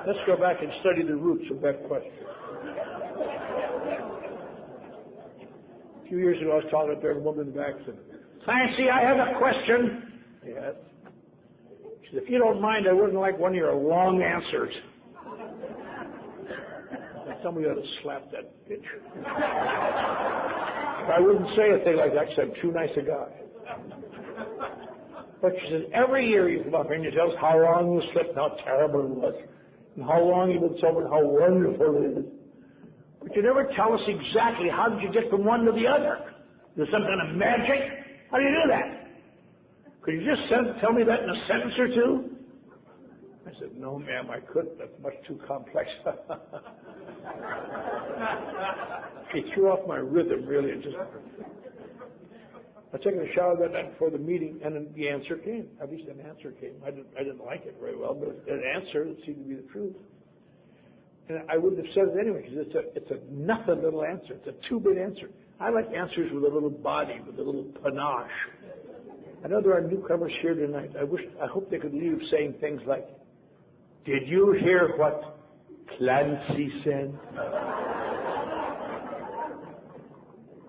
Let's go back and study the roots of that question. A few years ago, I was talking up there, a woman in the back said, Clancy, I have a question. Yes. She said, if you don't mind, I wouldn't like one of your long answers. Somebody ought to slap that bitch. I wouldn't say a thing like that because I'm too nice a guy. But she says, every year you come up here and you tell us how long you slept and how terrible it was, and how long you've been sober and how wonderful it is. But you never tell us exactly how did you get from one to the other. There's some kind of magic? How do you do that? Could you just tell me that in a sentence or two? I said, no, ma'am, I couldn't. That's much too complex. She threw off my rhythm, really. I was taking a shower that night before the meeting, and then the answer came. At least an answer came. I didn't like it very well, but an answer that seemed to be the truth. And I wouldn't have said it anyway, because it's a nothing little answer. It's a two-bit answer. I like answers with a little body, with a little panache. I know there are newcomers here tonight. I hope they could leave saying things like, did you hear what Clancy said?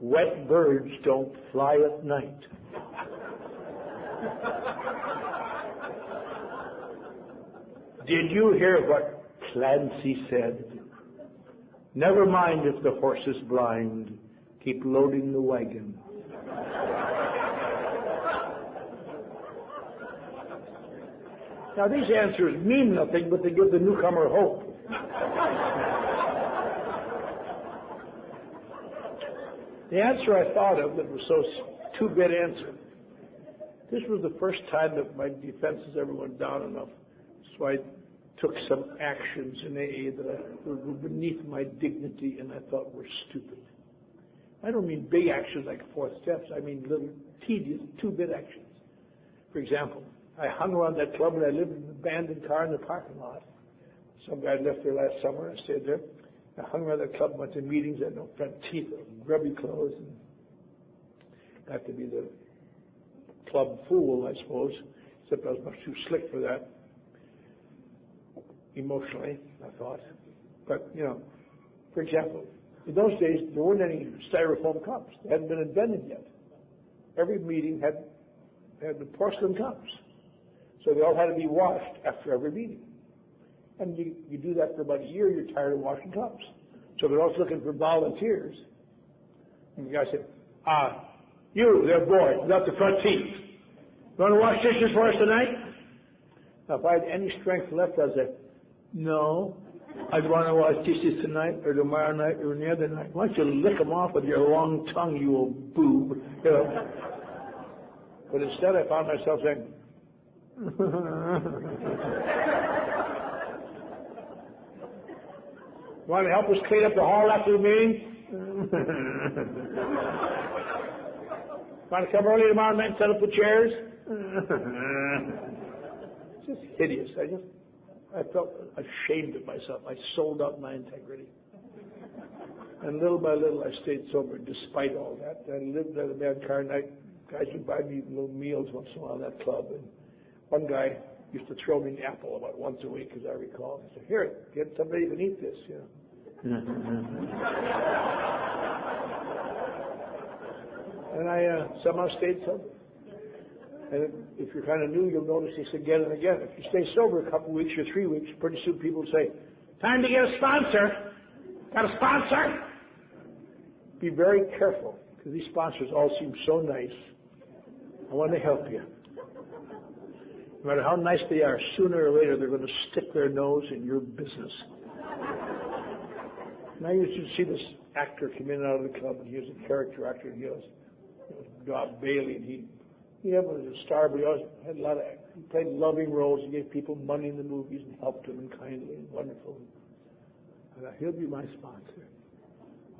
Wet birds don't fly at night. Did you hear what Clancy said? Never mind if the horse is blind. Keep loading the wagon. Now, these answers mean nothing, but they give the newcomer hope. The answer I thought of that was so two-bit answer, this was the first time that my defenses ever went down enough, so I took some actions in AA that were beneath my dignity and I thought were stupid. I don't mean big actions like 4 steps. I mean little tedious two-bit actions. For example, I hung around that club and I lived in an abandoned car in the parking lot. Some guy left there last summer. I stayed there. I hung around that club, went to meetings. I had no front teeth, grubby clothes, and got to be the club fool, I suppose, except I was much too slick for that, emotionally, I thought. But, you know, for example, in those days, there weren't any styrofoam cups. They hadn't been invented yet. Every meeting had the porcelain cups. So they all had to be washed after every meeting. And you do that for about a year, you're tired of washing cups. So they're always looking for volunteers. And the guy said, you, there boy, without the front teeth, you want to wash dishes for us tonight? Now, if I had any strength left, I'd say, no, I'd want to wash dishes tonight or tomorrow night or any other night. Why don't you lick them off with your long tongue, you old boob? You know? But instead, I found myself saying, Want to help us clean up the hall after the meeting? Want to come early tomorrow night and set up the chairs? It's just hideous. I felt ashamed of myself. I sold out my integrity. And little by little, I stayed sober despite all that. I lived at a bad car night. Guys would buy me little meals once in a while in that club. And one guy used to throw me an apple about once a week, as I recall. I said, here, get somebody who can eat this, you know. And I somehow stayed sober. And if you're kind of new, you'll notice this again and again. If you stay sober a couple of weeks or 3 weeks, pretty soon people say, time to get a sponsor. Got a sponsor? Be very careful, because these sponsors all seem so nice. I want to help you. No matter how nice they are, sooner or later they're going to stick their nose in your business. And I used to see this actor come in and out of the club, and he was a character actor, and he was Bob Bailey, and he was a star, but he always had he played loving roles. He gave people money in the movies and helped them and kindly and wonderful. And he'll be my sponsor.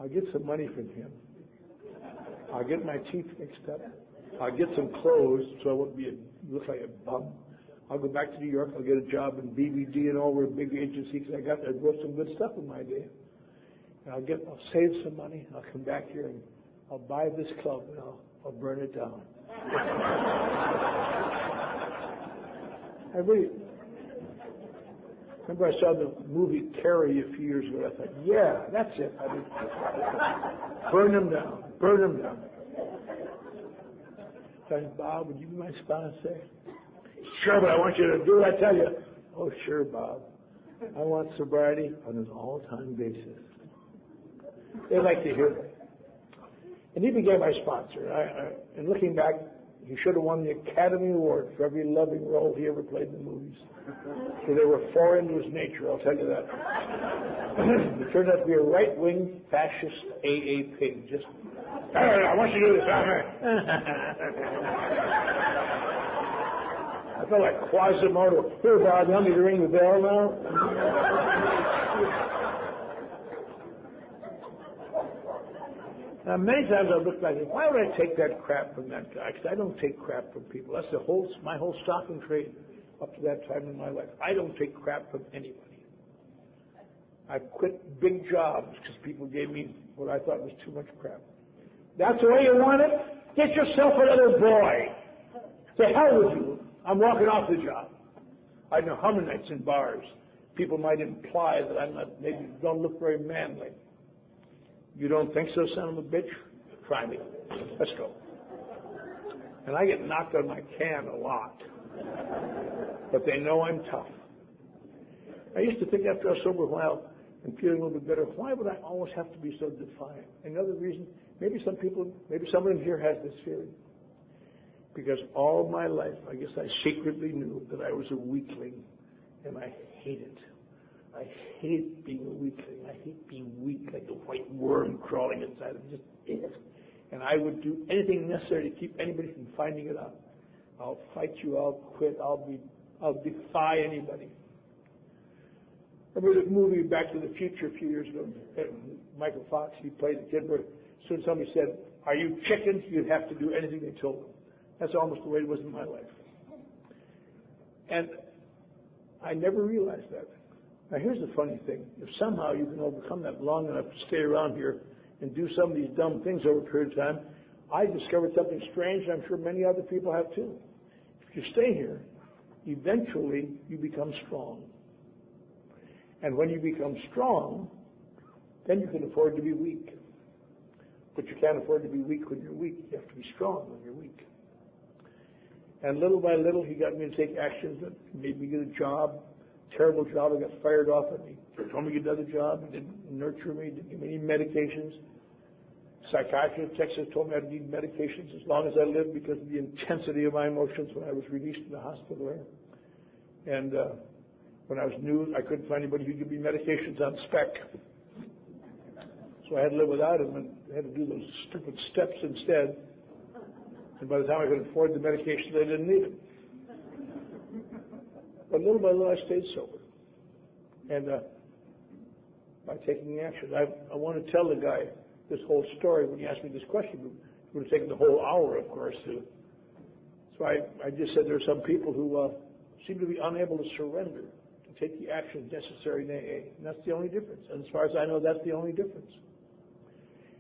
I'll get some money from him. I'll get my teeth fixed up. I'll get some clothes so I won't look like a bum. I'll go back to New York. I'll get a job in BBD and all the big agencies. I wrote some good stuff in my day. And I'll save some money. I'll come back here and I'll buy this club and I'll burn it down. I really remember I saw the movie Carrie a few years ago. I thought, yeah, that's it. Burn them down. Burn them down. I said, Bob, would you be my sponsor? Sure, but I want you to do what I tell you. Oh, sure, Bob. I want sobriety on an all-time basis. They like to hear that. And he became my sponsor. And looking back, he should have won the Academy Award for every loving role he ever played in the movies. So they were foreign to his nature, I'll tell you that. He turned out to be a right-wing fascist AA pig. Just, I want you to do this. I felt like Quasimodo. Here, Bob, you want me to ring the bell now? Now, many times I've looked back and why would I take that crap from that guy? Because I don't take crap from people. That's my whole stock and trade up to that time in my life. I don't take crap from anybody. I quit big jobs because people gave me what I thought was too much crap. That's the way you want it? Get yourself another boy. To hell with you. I'm walking off the job. I know how many nights in bars people might imply that I'm not, maybe don't look very manly. You don't think so, son of a bitch? Try me. Let's go. And I get knocked on my can a lot. But they know I'm tough. I used to think after I was sober a while and feeling a little bit better, why would I always have to be so defiant? Another reason, maybe someone here has this feeling. Because all my life, I guess I secretly knew that I was a weakling, and I hate it. I hate being a weakling. I hate being weak, like a white worm crawling inside of me. Just it. And I would do anything necessary to keep anybody from finding it out. I'll fight you. I'll quit. I'll defy anybody. Remember the movie Back to the Future a few years ago? Michael Fox, he played the kid where as soon as somebody said, "Are you chickens?" you'd have to do anything they told them. That's almost the way it was in my life. And I never realized that. Now, here's the funny thing. If somehow you can overcome that long enough to stay around here and do some of these dumb things over a period of time, I discovered something strange, and I'm sure many other people have too. If you stay here, eventually you become strong. And when you become strong, then you can afford to be weak. But you can't afford to be weak when you're weak. You have to be strong when you're weak. And little by little, he got me to take actions that made me get a job. Terrible job. I got fired off of me. He told me to get another job. He didn't nurture me. Didn't give me any medications. Psychiatrist in Texas told me I'd need medications as long as I lived because of the intensity of my emotions when I was released from the hospital there. And when I was new, I couldn't find anybody who could give me medications on spec. So I had to live without them and had to do those stupid steps instead. And by the time I could afford the medications, I didn't need them. But little by little, I stayed sober. And by taking action. I want to tell the guy this whole story when he asked me this question. It would have taken the whole hour, of course, to. So I just said there are some people who seem to be unable to surrender, to take the action necessary in AA. And that's the only difference. And as far as I know, that's the only difference.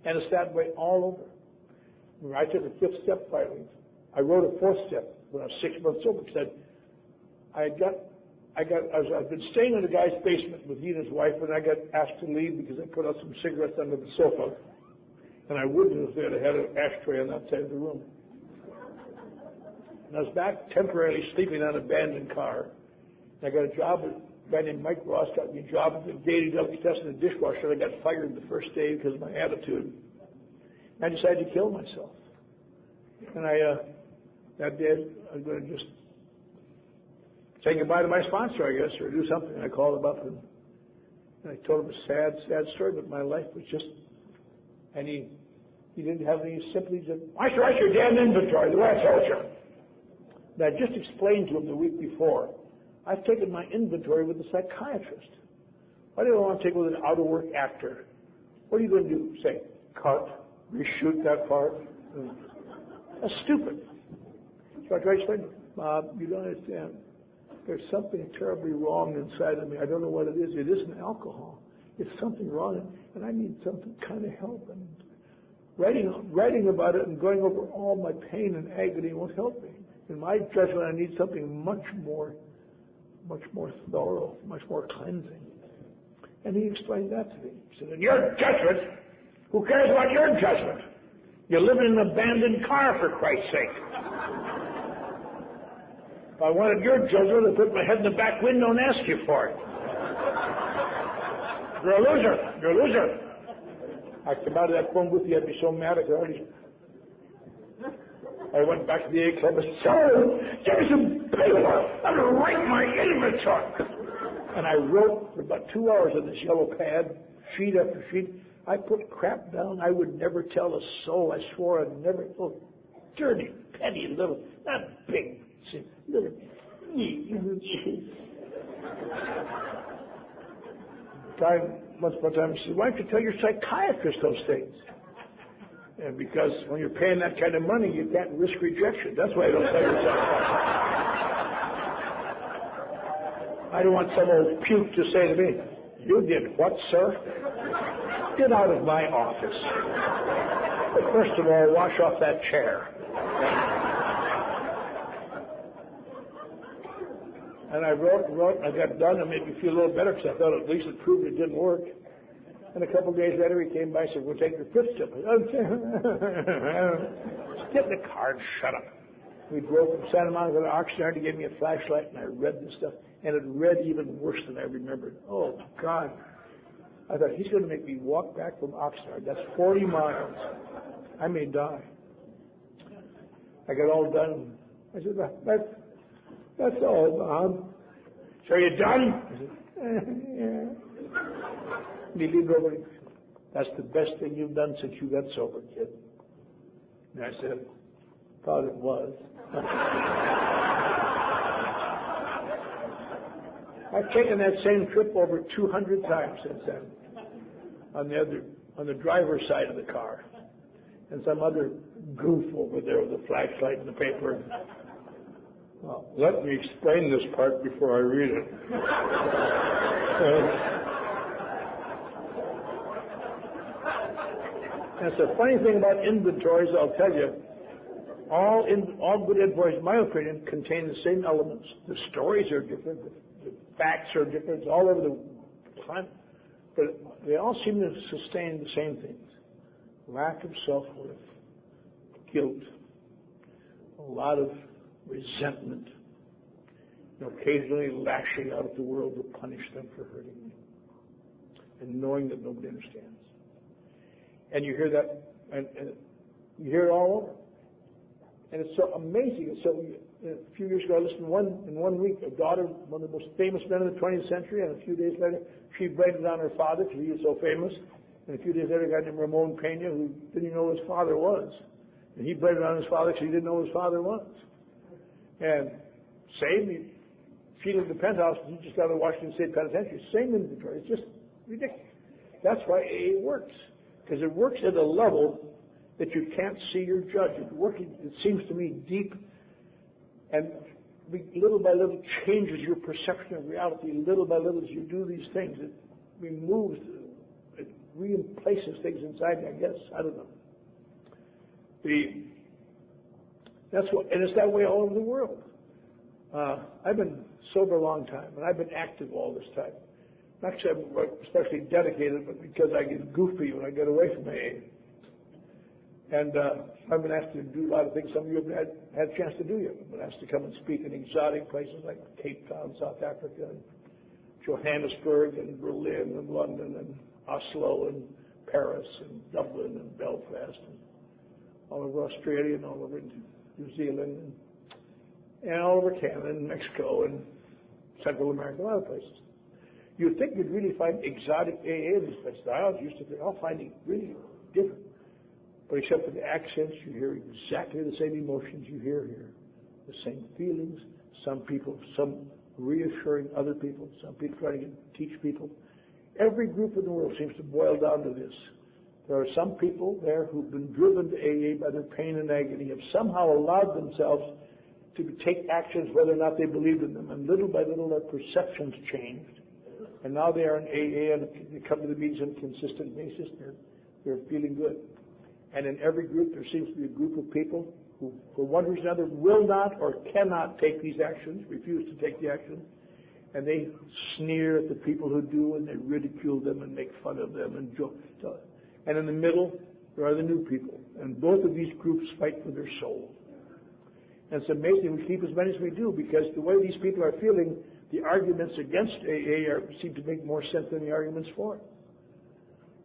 And it's that way all over. When I took a fifth step finally, I wrote a fourth step when I was 6 months sober because I'd been staying in the guy's basement with he and his wife, and I got asked to leave because I put out some cigarettes under the sofa. And I wouldn't have had an ashtray on that side of the room. And I was back temporarily sleeping on an abandoned car. And I got a job with a guy named Mike Ross, got me a job at the daily delicatessen and dishwasher. I got fired the first day because of my attitude. And I decided to kill myself. And that day, I was going to just say goodbye to my sponsor, I guess, or do something. I called him up and I told him a sad, sad story, but my life was just, and he didn't have any sympathy. He said, why should I write your damn inventory the way I told you? And I just explained to him the week before, I've taken my inventory with a psychiatrist. Why do I want to take it with an out-of-work actor? What are you going to do? Say, cut, reshoot that part? That's stupid. So I tried to explain to him, Bob, you don't understand. There's something terribly wrong inside of me. I don't know what it is. It isn't alcohol. It's something wrong, and I need some kind of help. And writing about it and going over all my pain and agony won't help me. In my judgment, I need something much more thorough, much more cleansing. And he explained that to me. He said, in your judgment, who cares about your judgment? You live in an abandoned car, for Christ's sake. If I wanted your judgment, I'd put my head in the back window and ask you for it. You're a loser. You're a loser. I came out of that phone booth, I'd be so mad I could already. I went back to the A Club and said, so, give me some paper. I'm going to write my inventory. And I wrote for about 2 hours on this yellow pad, sheet after sheet. I put crap down I would never tell a soul. I swore I'd never. Oh, dirty, petty, little, not big, little. Once upon a time, he said, why don't you tell your psychiatrist those things? And because when you're paying that kind of money, you can't risk rejection. That's why I don't tell your psychiatrist. I don't want some old puke to say to me, you did what, sir? Get out of my office. But first of all, wash off that chair. And I wrote, and I got done, and made me feel a little better because I thought at least it proved it didn't work. And a couple of days later, he came by and said, we'll take your fifth step. I said, get in the car and shut up. We drove from Santa Monica to Oxnard. He gave me a flashlight, and I read this stuff. And it read even worse than I remembered. Oh, God. I thought, he's going to make me walk back from Oxnard. That's 40 miles. I may die. I got all done. I said, that's all, Bob. So are you done? I said, yeah. And he leaned over and that's the best thing you've done since you got sober, kid. And I said, thought it was. I've taken that same trip over 200 times since then. On the driver's side of the car, and some other goof over there with a flashlight and the paper. Well, let me explain this part before I read it. That's the funny thing about inventories. I'll tell you, all good inventories, in my opinion, contain the same elements. The stories are different. The facts are different. It's all over the planet. But they all seem to sustain the same things. Lack of self-worth, guilt, a lot of resentment, occasionally lashing out at the world to punish them for hurting me, and knowing that nobody understands. And you hear that, and you hear it all over. And it's so amazing. So a few years ago, I listened in one week, a daughter, one of the most famous men of the 20th century, and a few days later, she blamed it on her father because he was so famous. And a few days later, a guy named Ramon Pena, who didn't even know who his father was. And he blamed it on his father because he didn't know who his father was. And same, she lived in the penthouse, he just got out of Washington State Penitentiary. Same inventory. It's just ridiculous. That's why AA works, because it works at a level that you can't see or judge. It seems to me, deep, and little by little changes your perception of reality. Little by little, as you do these things, it removes, it replaces things inside you, I guess. I don't know. And it's that way all over the world. I've been sober a long time, and I've been active all this time. Not because I'm especially dedicated, but because I get goofy when I get away from AA. And I've been asked to do a lot of things some of you have had a chance to do yet. I've been asked to come and speak in exotic places like Cape Town, South Africa, and Johannesburg, and Berlin, and London, and Oslo, and Paris, and Dublin, and Belfast, and all over Australia, and all over New Zealand, and all over Canada, and Mexico, and Central America, a lot of places. You'd think you'd really find exotic AA in these places. I always used to think, I'll find it really different. But except for the accents, you hear exactly the same emotions you hear here, the same feelings. Some people, some reassuring other people, some people trying to teach people. Every group in the world seems to boil down to this. There are some people there who've been driven to AA by their pain and agony, have somehow allowed themselves to take actions whether or not they believed in them. And little by little, their perceptions changed. And now they are in AA, and they come to the meetings on a consistent basis. They're feeling good. And in every group, there seems to be a group of people who, for one reason or another, will not or cannot take these actions, refuse to take the action, and they sneer at the people who do, and they ridicule them and make fun of them and joke. And in the middle, there are the new people, and both of these groups fight for their soul. And it's amazing we keep as many as we do, because the way these people are feeling, the arguments against AA seem to make more sense than the arguments for it.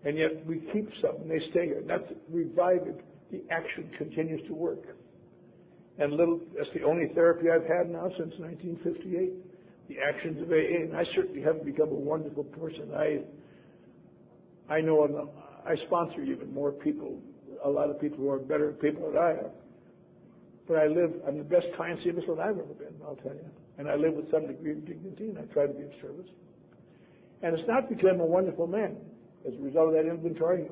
And yet we keep some, and they stay here. That's revived. The action continues to work. And that's the only therapy I've had now since 1958, the actions of AA. And I certainly haven't become a wonderful person. I know I sponsor even more people, a lot of people who are better people than I am. But I'm the best Clancy I've ever been, I'll tell you. And I live with some degree of dignity, and I try to be of service. And it's not because I'm a wonderful man. As a result of that inventory,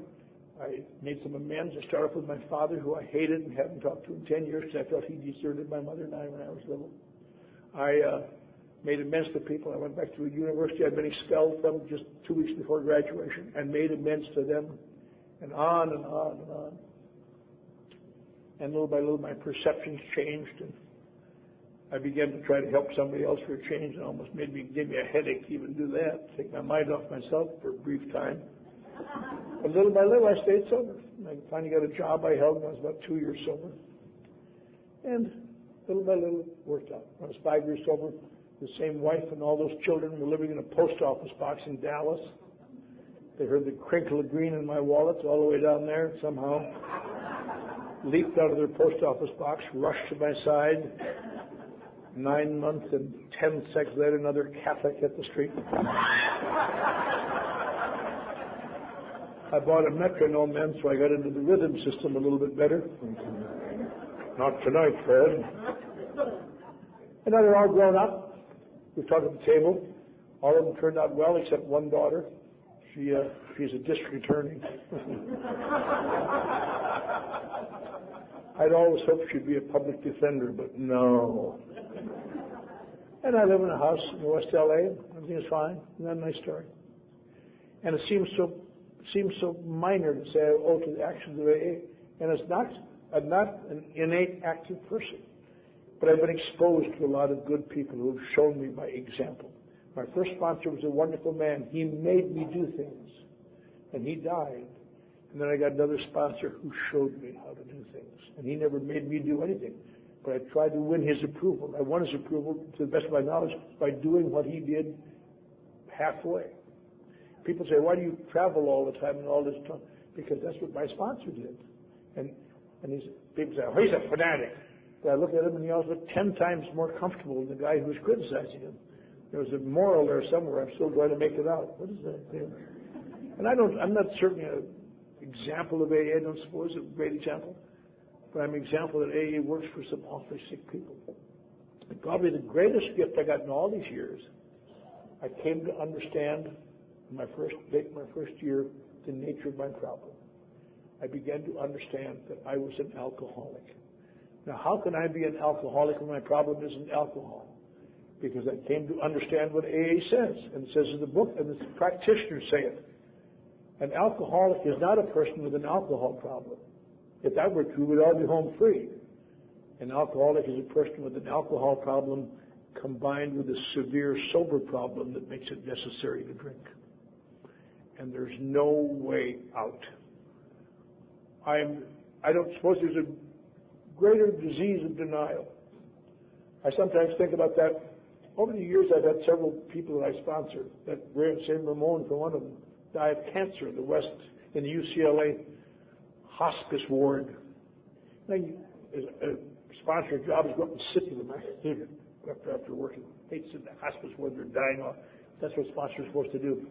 I made some amends. I started off with my father, who I hated and hadn't talked to in 10 years because I thought he deserted my mother and I when I was little. I made amends to people. I went back to a university I'd been expelled from just 2 weeks before graduation and made amends to them, and on and on and on. And little by little, my perceptions changed, and I began to try to help somebody else for a change, and almost gave me a headache to even do that, take my mind off myself for a brief time. But little by little, I stayed sober. I finally got a job I held when I was about 2 years sober. And little by little, it worked out. When I was 5 years sober, the same wife and all those children were living in a post office box in Dallas. They heard the crinkle of green in my wallet all the way down there, somehow leaped out of their post office box, rushed to my side. 9 months and 10 seconds later, another Catholic hit the street. I bought a metronome then, so I got into the rhythm system a little bit better. Not tonight, Fred. And now they're all grown up. We talked at the table. All of them turned out well, except one daughter. She's a district attorney. I'd always hoped she'd be a public defender, but no. And I live in a house in West LA. Everything is fine. Isn't that a nice story? And it seems so minor to say I owe to the actions of AA. And I'm not an innate active person. But I've been exposed to a lot of good people who have shown me by example. My first sponsor was a wonderful man. He made me do things. And he died. And then I got another sponsor who showed me how to do things. And he never made me do anything. But I tried to win his approval. I won his approval, to the best of my knowledge, by doing what he did halfway. People say, why do you travel all the time and all this time? Because that's what my sponsor did. And people say, oh, he's a fanatic. But I look at him and he also looked 10 times more comfortable than the guy who was criticizing him. There was a moral there somewhere. I'm still trying to make it out. What is that thing? And I'm not certainly an example of AA. I don't suppose a great example. But I'm an example that AA works for some awfully sick people. And probably the greatest gift I got in all these years, I came to understand my first year, the nature of my problem. I began to understand that I was an alcoholic. Now, how can I be an alcoholic when my problem isn't alcohol? Because I came to understand what AA says, and it says in the book, and the practitioners say it. An alcoholic is not a person with an alcohol problem. If that were true, we'd all be home free. An alcoholic is a person with an alcohol problem combined with a severe sober problem that makes it necessary to drink. And there's no way out. I don't suppose there's a greater disease of denial. I sometimes think about that. Over the years, I've had several people that I sponsor. That St. Ramon, for one of them, died of cancer in the West, in the UCLA hospice ward. Now, a sponsor's job is go up and sit with them after working. Hates in the hospice ward, they're dying off. That's what sponsors are supposed to do.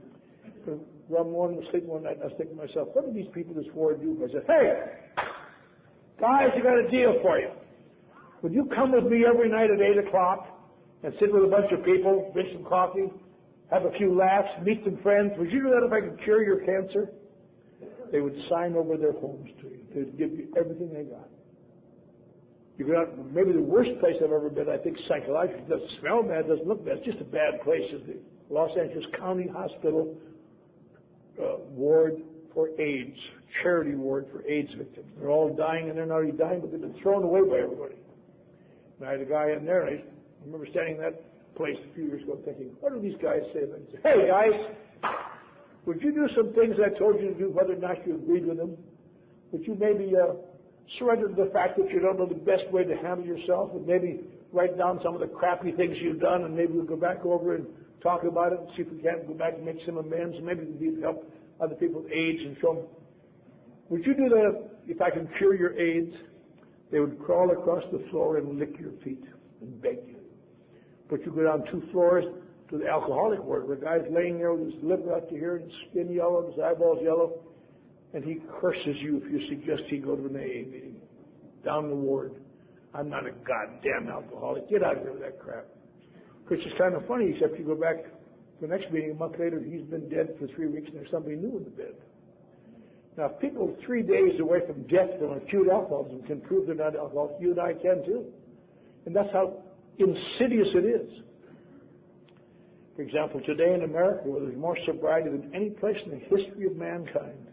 Ramon was sleeping one night, and I was thinking to myself, what do these people in this ward do? I said, hey, guys, I got a deal for you. Would you come with me every night at 8 o'clock and sit with a bunch of people, drink some coffee, have a few laughs, meet some friends? Would you do that if I could cure your cancer? They would sign over their homes to you. They would give you everything they got. You go out, maybe the worst place I've ever been, I think psychologically, it doesn't smell bad, doesn't look bad, it's just a bad place, is the Los Angeles County Hospital ward for AIDS, charity ward for AIDS victims. They're all dying, and they're not already dying, but they've been thrown away by everybody. And I had a guy in there, and I remember standing in that place a few years ago thinking, what do these guys say? And I said, hey, guys, would you do some things I told you to do, whether or not you agreed with them? Would you maybe surrender to the fact that you don't know the best way to handle yourself, and maybe write down some of the crappy things you've done, and maybe we'll go back over and talk about it and see if we can't go back and make some amends, and maybe we'll help other people with AIDS and show them. Would you do that if I can cure your AIDS? They would crawl across the floor and lick your feet and beg you. But you go down 2 floors to the alcoholic ward, where a guy's laying there with his liver out to here and his skin yellow, his eyeballs yellow, and he curses you if you suggest he go to an AA meeting. Down the ward. I'm not a goddamn alcoholic. Get out of here with that crap. Which is kind of funny, except you go back to the next meeting a month later, he's been dead for 3 weeks and there's somebody new in the bed. Now, if people 3 days away from death from acute alcoholism can prove they're not alcoholics, you and I can too. And that's how insidious it is. For example, today in America, where there's more sobriety than any place in the history of mankind,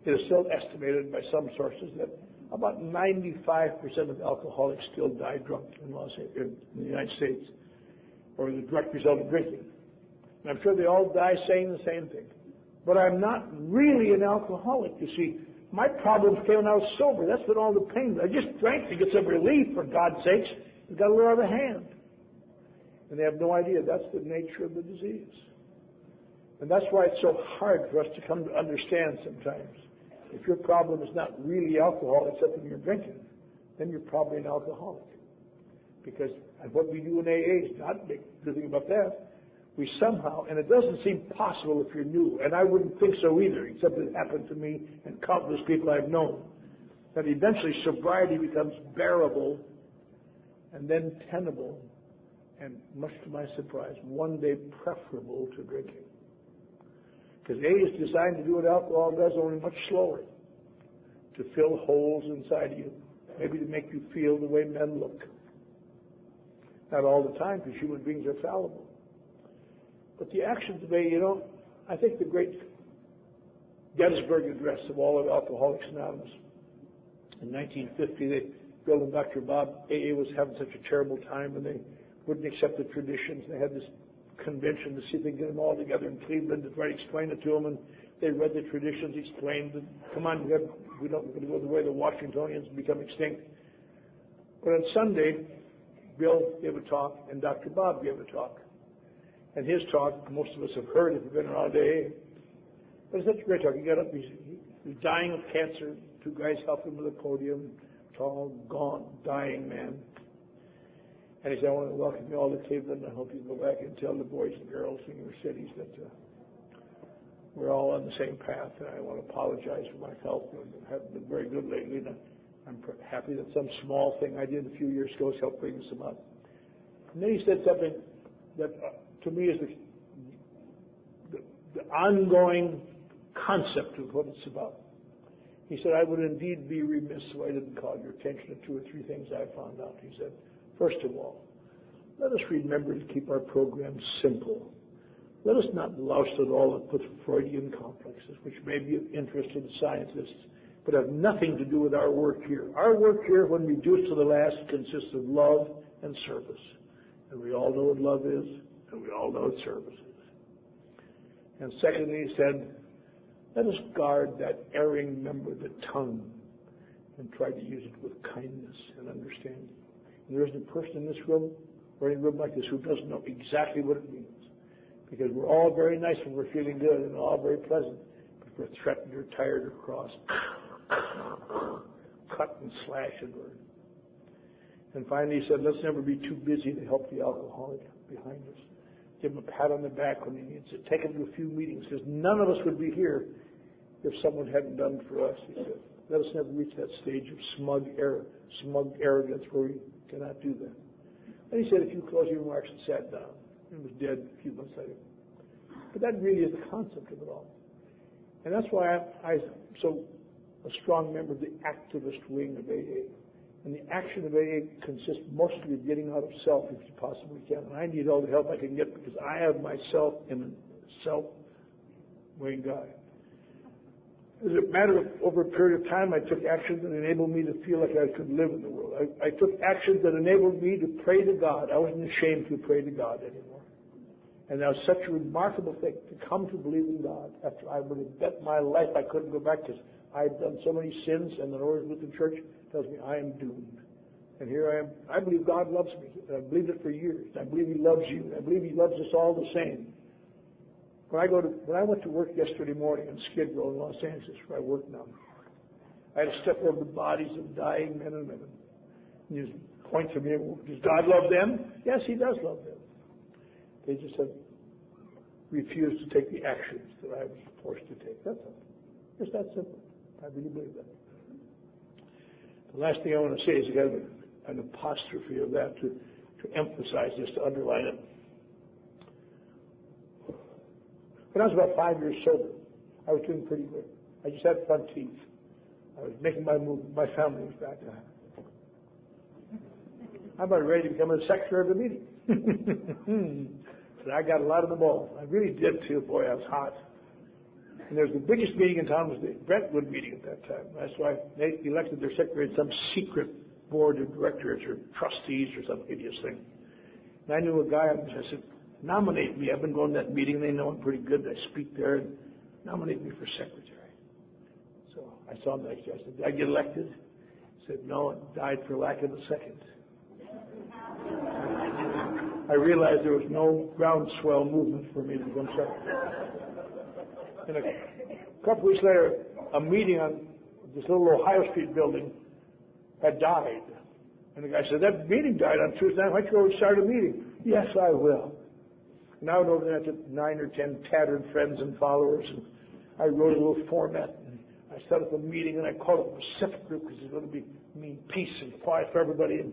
it is still estimated by some sources that about 95% of alcoholics still die drunk in the United States, or the direct result of drinking. And I'm sure they all die saying the same thing. But I'm not really an alcoholic, you see. My problems came when I was sober. That's been all the pain. I just drank to get some relief, for God's sakes. It got a little out of hand. And they have no idea that's the nature of the disease. And that's why it's so hard for us to come to understand sometimes. If your problem is not really alcohol, except when you're drinking, then you're probably an alcoholic. Because what we do in AA is not a big thing about that. We somehow, and it doesn't seem possible if you're new, and I wouldn't think so either, except it happened to me and countless people I've known, that eventually sobriety becomes bearable and then tenable, and much to my surprise, one day preferable to drinking. Because AA is designed to do what alcohol does, only much slower, to fill holes inside you, maybe to make you feel the way men look. Not all the time, because human beings are fallible. But the actions of AA, I think the great Gettysburg Address of all of Alcoholics Anonymous, in 1950, they Bill and Dr. Bob, AA was having such a terrible time, and they wouldn't accept the traditions. They had this convention to see if they could get them all together in Cleveland to try to explain it to them, and they read the traditions, explained, and come on, we're going to go the way of the Washingtonians and become extinct. But on Sunday, Bill gave a talk, and Dr. Bob gave a talk. And his talk, most of us have heard if you've been around AA, but it's such a great talk. He got up, he's dying of cancer. 2 guys helped him to the podium, tall, gaunt, dying man. And he said, I want to welcome you all to Cleveland. I hope you go back and tell the boys and girls in your cities that we're all on the same path. And I want to apologize for my health. I haven't been very good lately. And I'm happy that some small thing I did a few years ago has helped bring us up. And then he said something that to me is the ongoing concept of what it's about. He said, I would indeed be remiss if I didn't call your attention to 2 or 3 things I found out. He said, first of all, let us remember to keep our programs simple. Let us not louse it all up with Freudian complexes, which may be of interest to the scientists, but have nothing to do with our work here. Our work here, when reduced to the last, consists of love and service. And we all know what love is, and we all know what service is. And secondly, he said, let us guard that erring member of the tongue and try to use it with kindness and understanding. And there isn't a person in this room or in a room like this who doesn't know exactly what it means. Because we're all very nice when we're feeling good and all very pleasant. But if we're threatened or tired or cross, cut and slash and burn. And finally he said, let's never be too busy to help the alcoholic behind us. Give him a pat on the back when he needs it. Take him to a few meetings, because none of us would be here if someone hadn't done for us, he said. Let us never reach that stage of smug arrogance where we cannot do that. And he said a few closing remarks and sat down. He was dead a few months later. But that really is the concept of it all. And that's why I'm so a strong member of the activist wing of AA. And the action of AA consists mostly of getting out of self if you possibly can. And I need all the help I can get because I have myself in a self-wing guy. As a matter of over a period of time, I took actions that enabled me to feel like I could live in the world. I took actions that enabled me to pray to God. I wasn't ashamed to pray to God anymore. And that was such a remarkable thing to come to believe in God after I would have bet my life I couldn't go back because I had done so many sins, and the Lord with the church tells me I am doomed. And here I am. I believe God loves me. And I've believed it for years. I believe He loves you. I believe He loves us all the same. When I went to work yesterday morning in Skid Row in Los Angeles, where I work now, I had to step over the bodies of dying men and women. And you point to me, does God love them? Yes, He does love them. They just have refused to take the actions that I was forced to take. That's all. Just that simple. I really believe that. The last thing I want to say is kind of an apostrophe of that to emphasize this, to underline it. When I was about 5 years sober, I was doing pretty good. I just had front teeth. I was making my move. My family was back. I'm about ready to become a secretary of the meeting. So I got a lot of the ball. I really did too. Boy, I was hot. And there was the biggest meeting in town was the Brentwood meeting at that time. That's why they elected their secretary at some secret board of directors or trustees or some hideous thing. And I knew a guy, and I said, nominate me. I've been going to that meeting. They know I'm pretty good. I speak there. And nominate me for secretary. So I saw him next year. I said, did I get elected? He said, no, it died for lack of a second. I realized there was no groundswell movement for me to become secretary. And a couple weeks later, a meeting on this little Ohio Street building had died. And the guy said, that meeting died on Tuesday night. Why don't you go and start a meeting? Yes, I will. And I went over there to 9 or 10 tattered friends and followers, and I wrote a little format. And I set up a meeting, and I called it the Pacific Group because it's going to mean peace and quiet for everybody.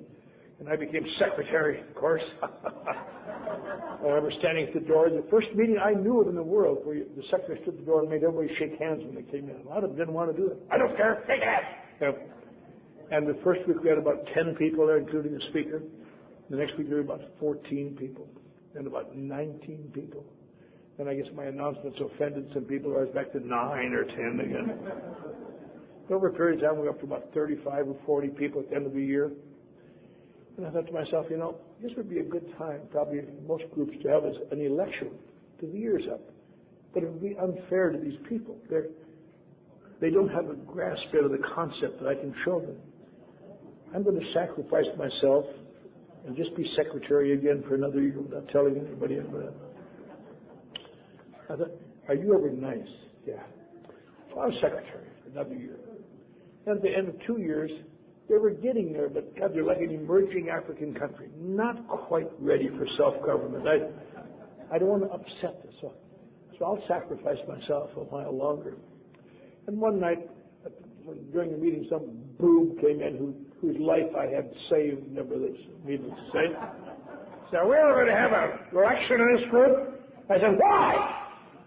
And I became secretary, of course. I remember standing at the door. The first meeting I knew of in the world where the secretary stood at the door and made everybody shake hands when they came in. A lot of them didn't want to do it. I don't care. Shake hands. And the first week we had about 10 people there, including the speaker. The next week there were about 14 people. Then about 19 people. Then I guess my announcements offended some people. I was back to 9 or 10 again. Over a period of time, we were up to about 35 or 40 people at the end of the year. And I thought to myself, this would be a good time, probably in most groups, to have an election to the year's up. But it would be unfair to these people. They don't have a grasp yet of the concept that I can show them. I'm going to sacrifice myself and just be secretary again for another year without telling anybody about it. I thought, are you ever nice? Yeah. So I was secretary for another year. And at the end of 2 years, they were getting there, but God, they're like an emerging African country, not quite ready for self-government. I don't want to upset this, so I'll sacrifice myself a while longer. And one night, during the meeting, some boob came in whose life I had saved, nevertheless, needless to say. So we're going to have an election in this group. I said, why?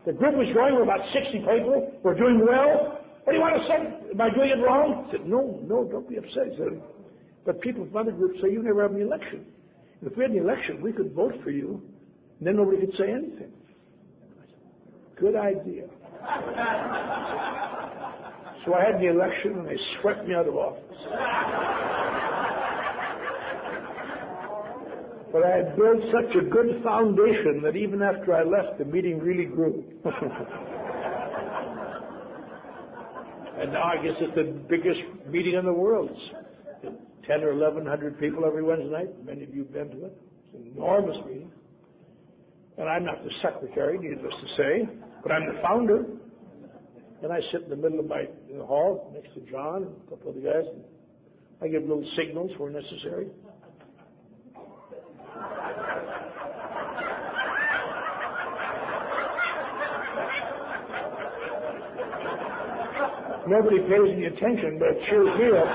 The group was growing. We're about 60 people. We're doing well. What do you want to say? Am I doing it wrong? I said, no, don't be upset. He said, but people from other groups say you never have an election. If we had an election, we could vote for you, and then nobody could say anything. I said, good idea. So I had the election, and they swept me out of office. But I had built such a good foundation that even after I left, the meeting really grew. And now I guess it's the biggest meeting in the world. It's 10 or 1,100 people every Wednesday night. Many of you have been to it. It's an enormous meeting. And I'm not the secretary, needless to say, but I'm the founder. And I sit in the middle of in the hall next to John and a couple of the guys. And I give little signals where necessary. Nobody pays any attention, but it cheers me up.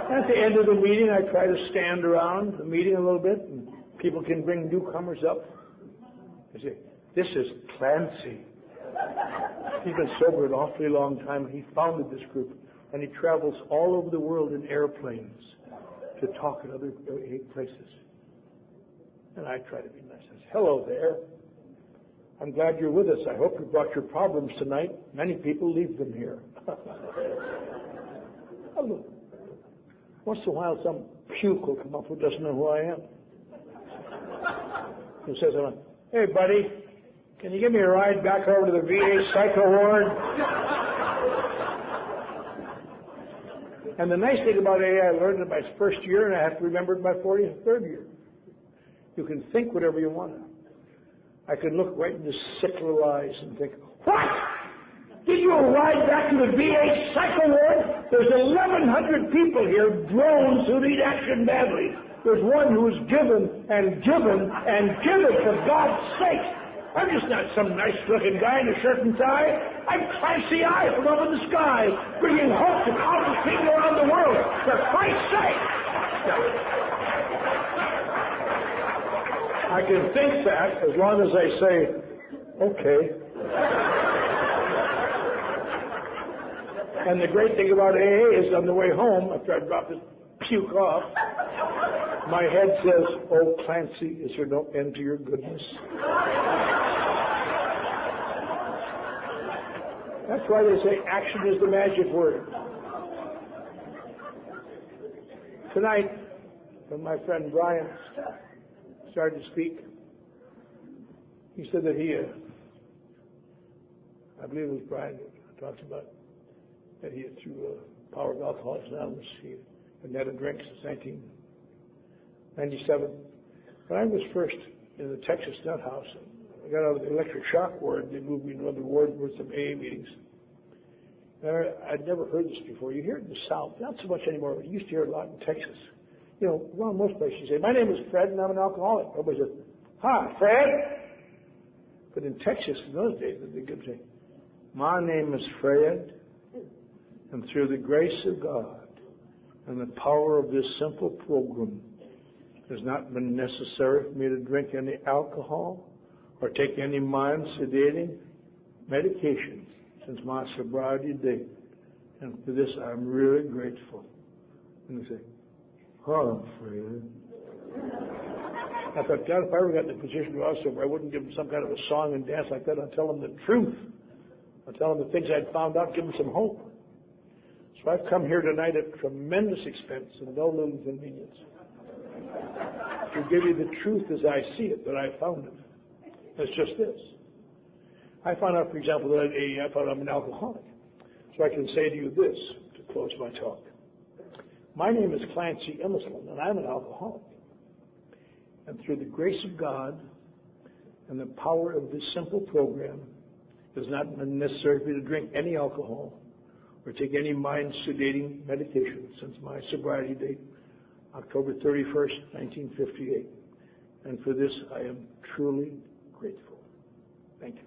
At the end of the meeting, I try to stand around the meeting a little bit, and people can bring newcomers up. I say, this is Clancy. He's been sober an awfully long time. He founded this group, and he travels all over the world in airplanes to talk at other places. And I try to be nice. I say, hello there. I'm glad you're with us. I hope you brought your problems tonight. Many people leave them here. Once in a while, some puke will come up who doesn't know who I am. Who says, hey, buddy, can you give me a ride back over to the VA psycho ward? And the nice thing about AA, I learned in my first year, and I have to remember it in my 43rd year. You can think whatever you want to. I could look right into sick little eyes and think, what? Did you ride back to the VA psycho ward? There's 1,100 people here, drones who need action badly. There's one who's given and given and given, for God's sake. I'm just not some nice-looking guy in a shirt and tie. I'm Clancy I from up in the sky, bringing hope to countless people around the world. For Christ's sake! I can think that as long as I say, okay. And the great thing about AA is on the way home, after I drop this puke off, my head says, oh, Clancy, is there no end to your goodness? That's why they say action is the magic word. Tonight, when my friend Brian started to speak, he said that I believe it was Brian that talked about that he had, through Power of Alcoholics Anonymous, he had had a drink since 1997. When I was first in the Texas nut house, I got out of the electric shock ward. They moved me to another ward with some AA meetings. I'd never heard this before. You hear it in the South, not so much anymore, but you used to hear it a lot in Texas. You know, around most places you say, my name is Fred and I'm an alcoholic. Everybody says, hi, Fred. But in Texas in those days, they could say, my name is Fred, and through the grace of God and the power of this simple program, it has not been necessary for me to drink any alcohol or take any mind-sedating medication since my sobriety date. And for this, I'm really grateful. And they say, oh, Fred. I thought, God, if I ever got in the position where I was sober, I wouldn't give them some kind of a song and dance like that. I'd tell them the truth. I'd tell them the things I'd found out, give them some hope. So I've come here tonight at tremendous expense and no little inconvenience to give you the truth as I see it, that I found it. It's just this. I found out, for example, that I found I'm an alcoholic. So I can say to you this to close my talk. My name is Clancy Emerson, and I'm an alcoholic. And through the grace of God and the power of this simple program, it has not been necessary for me to drink any alcohol or take any mind-sedating medication since my sobriety date, October 31st, 1958. And for this, I am truly grateful. Thank you.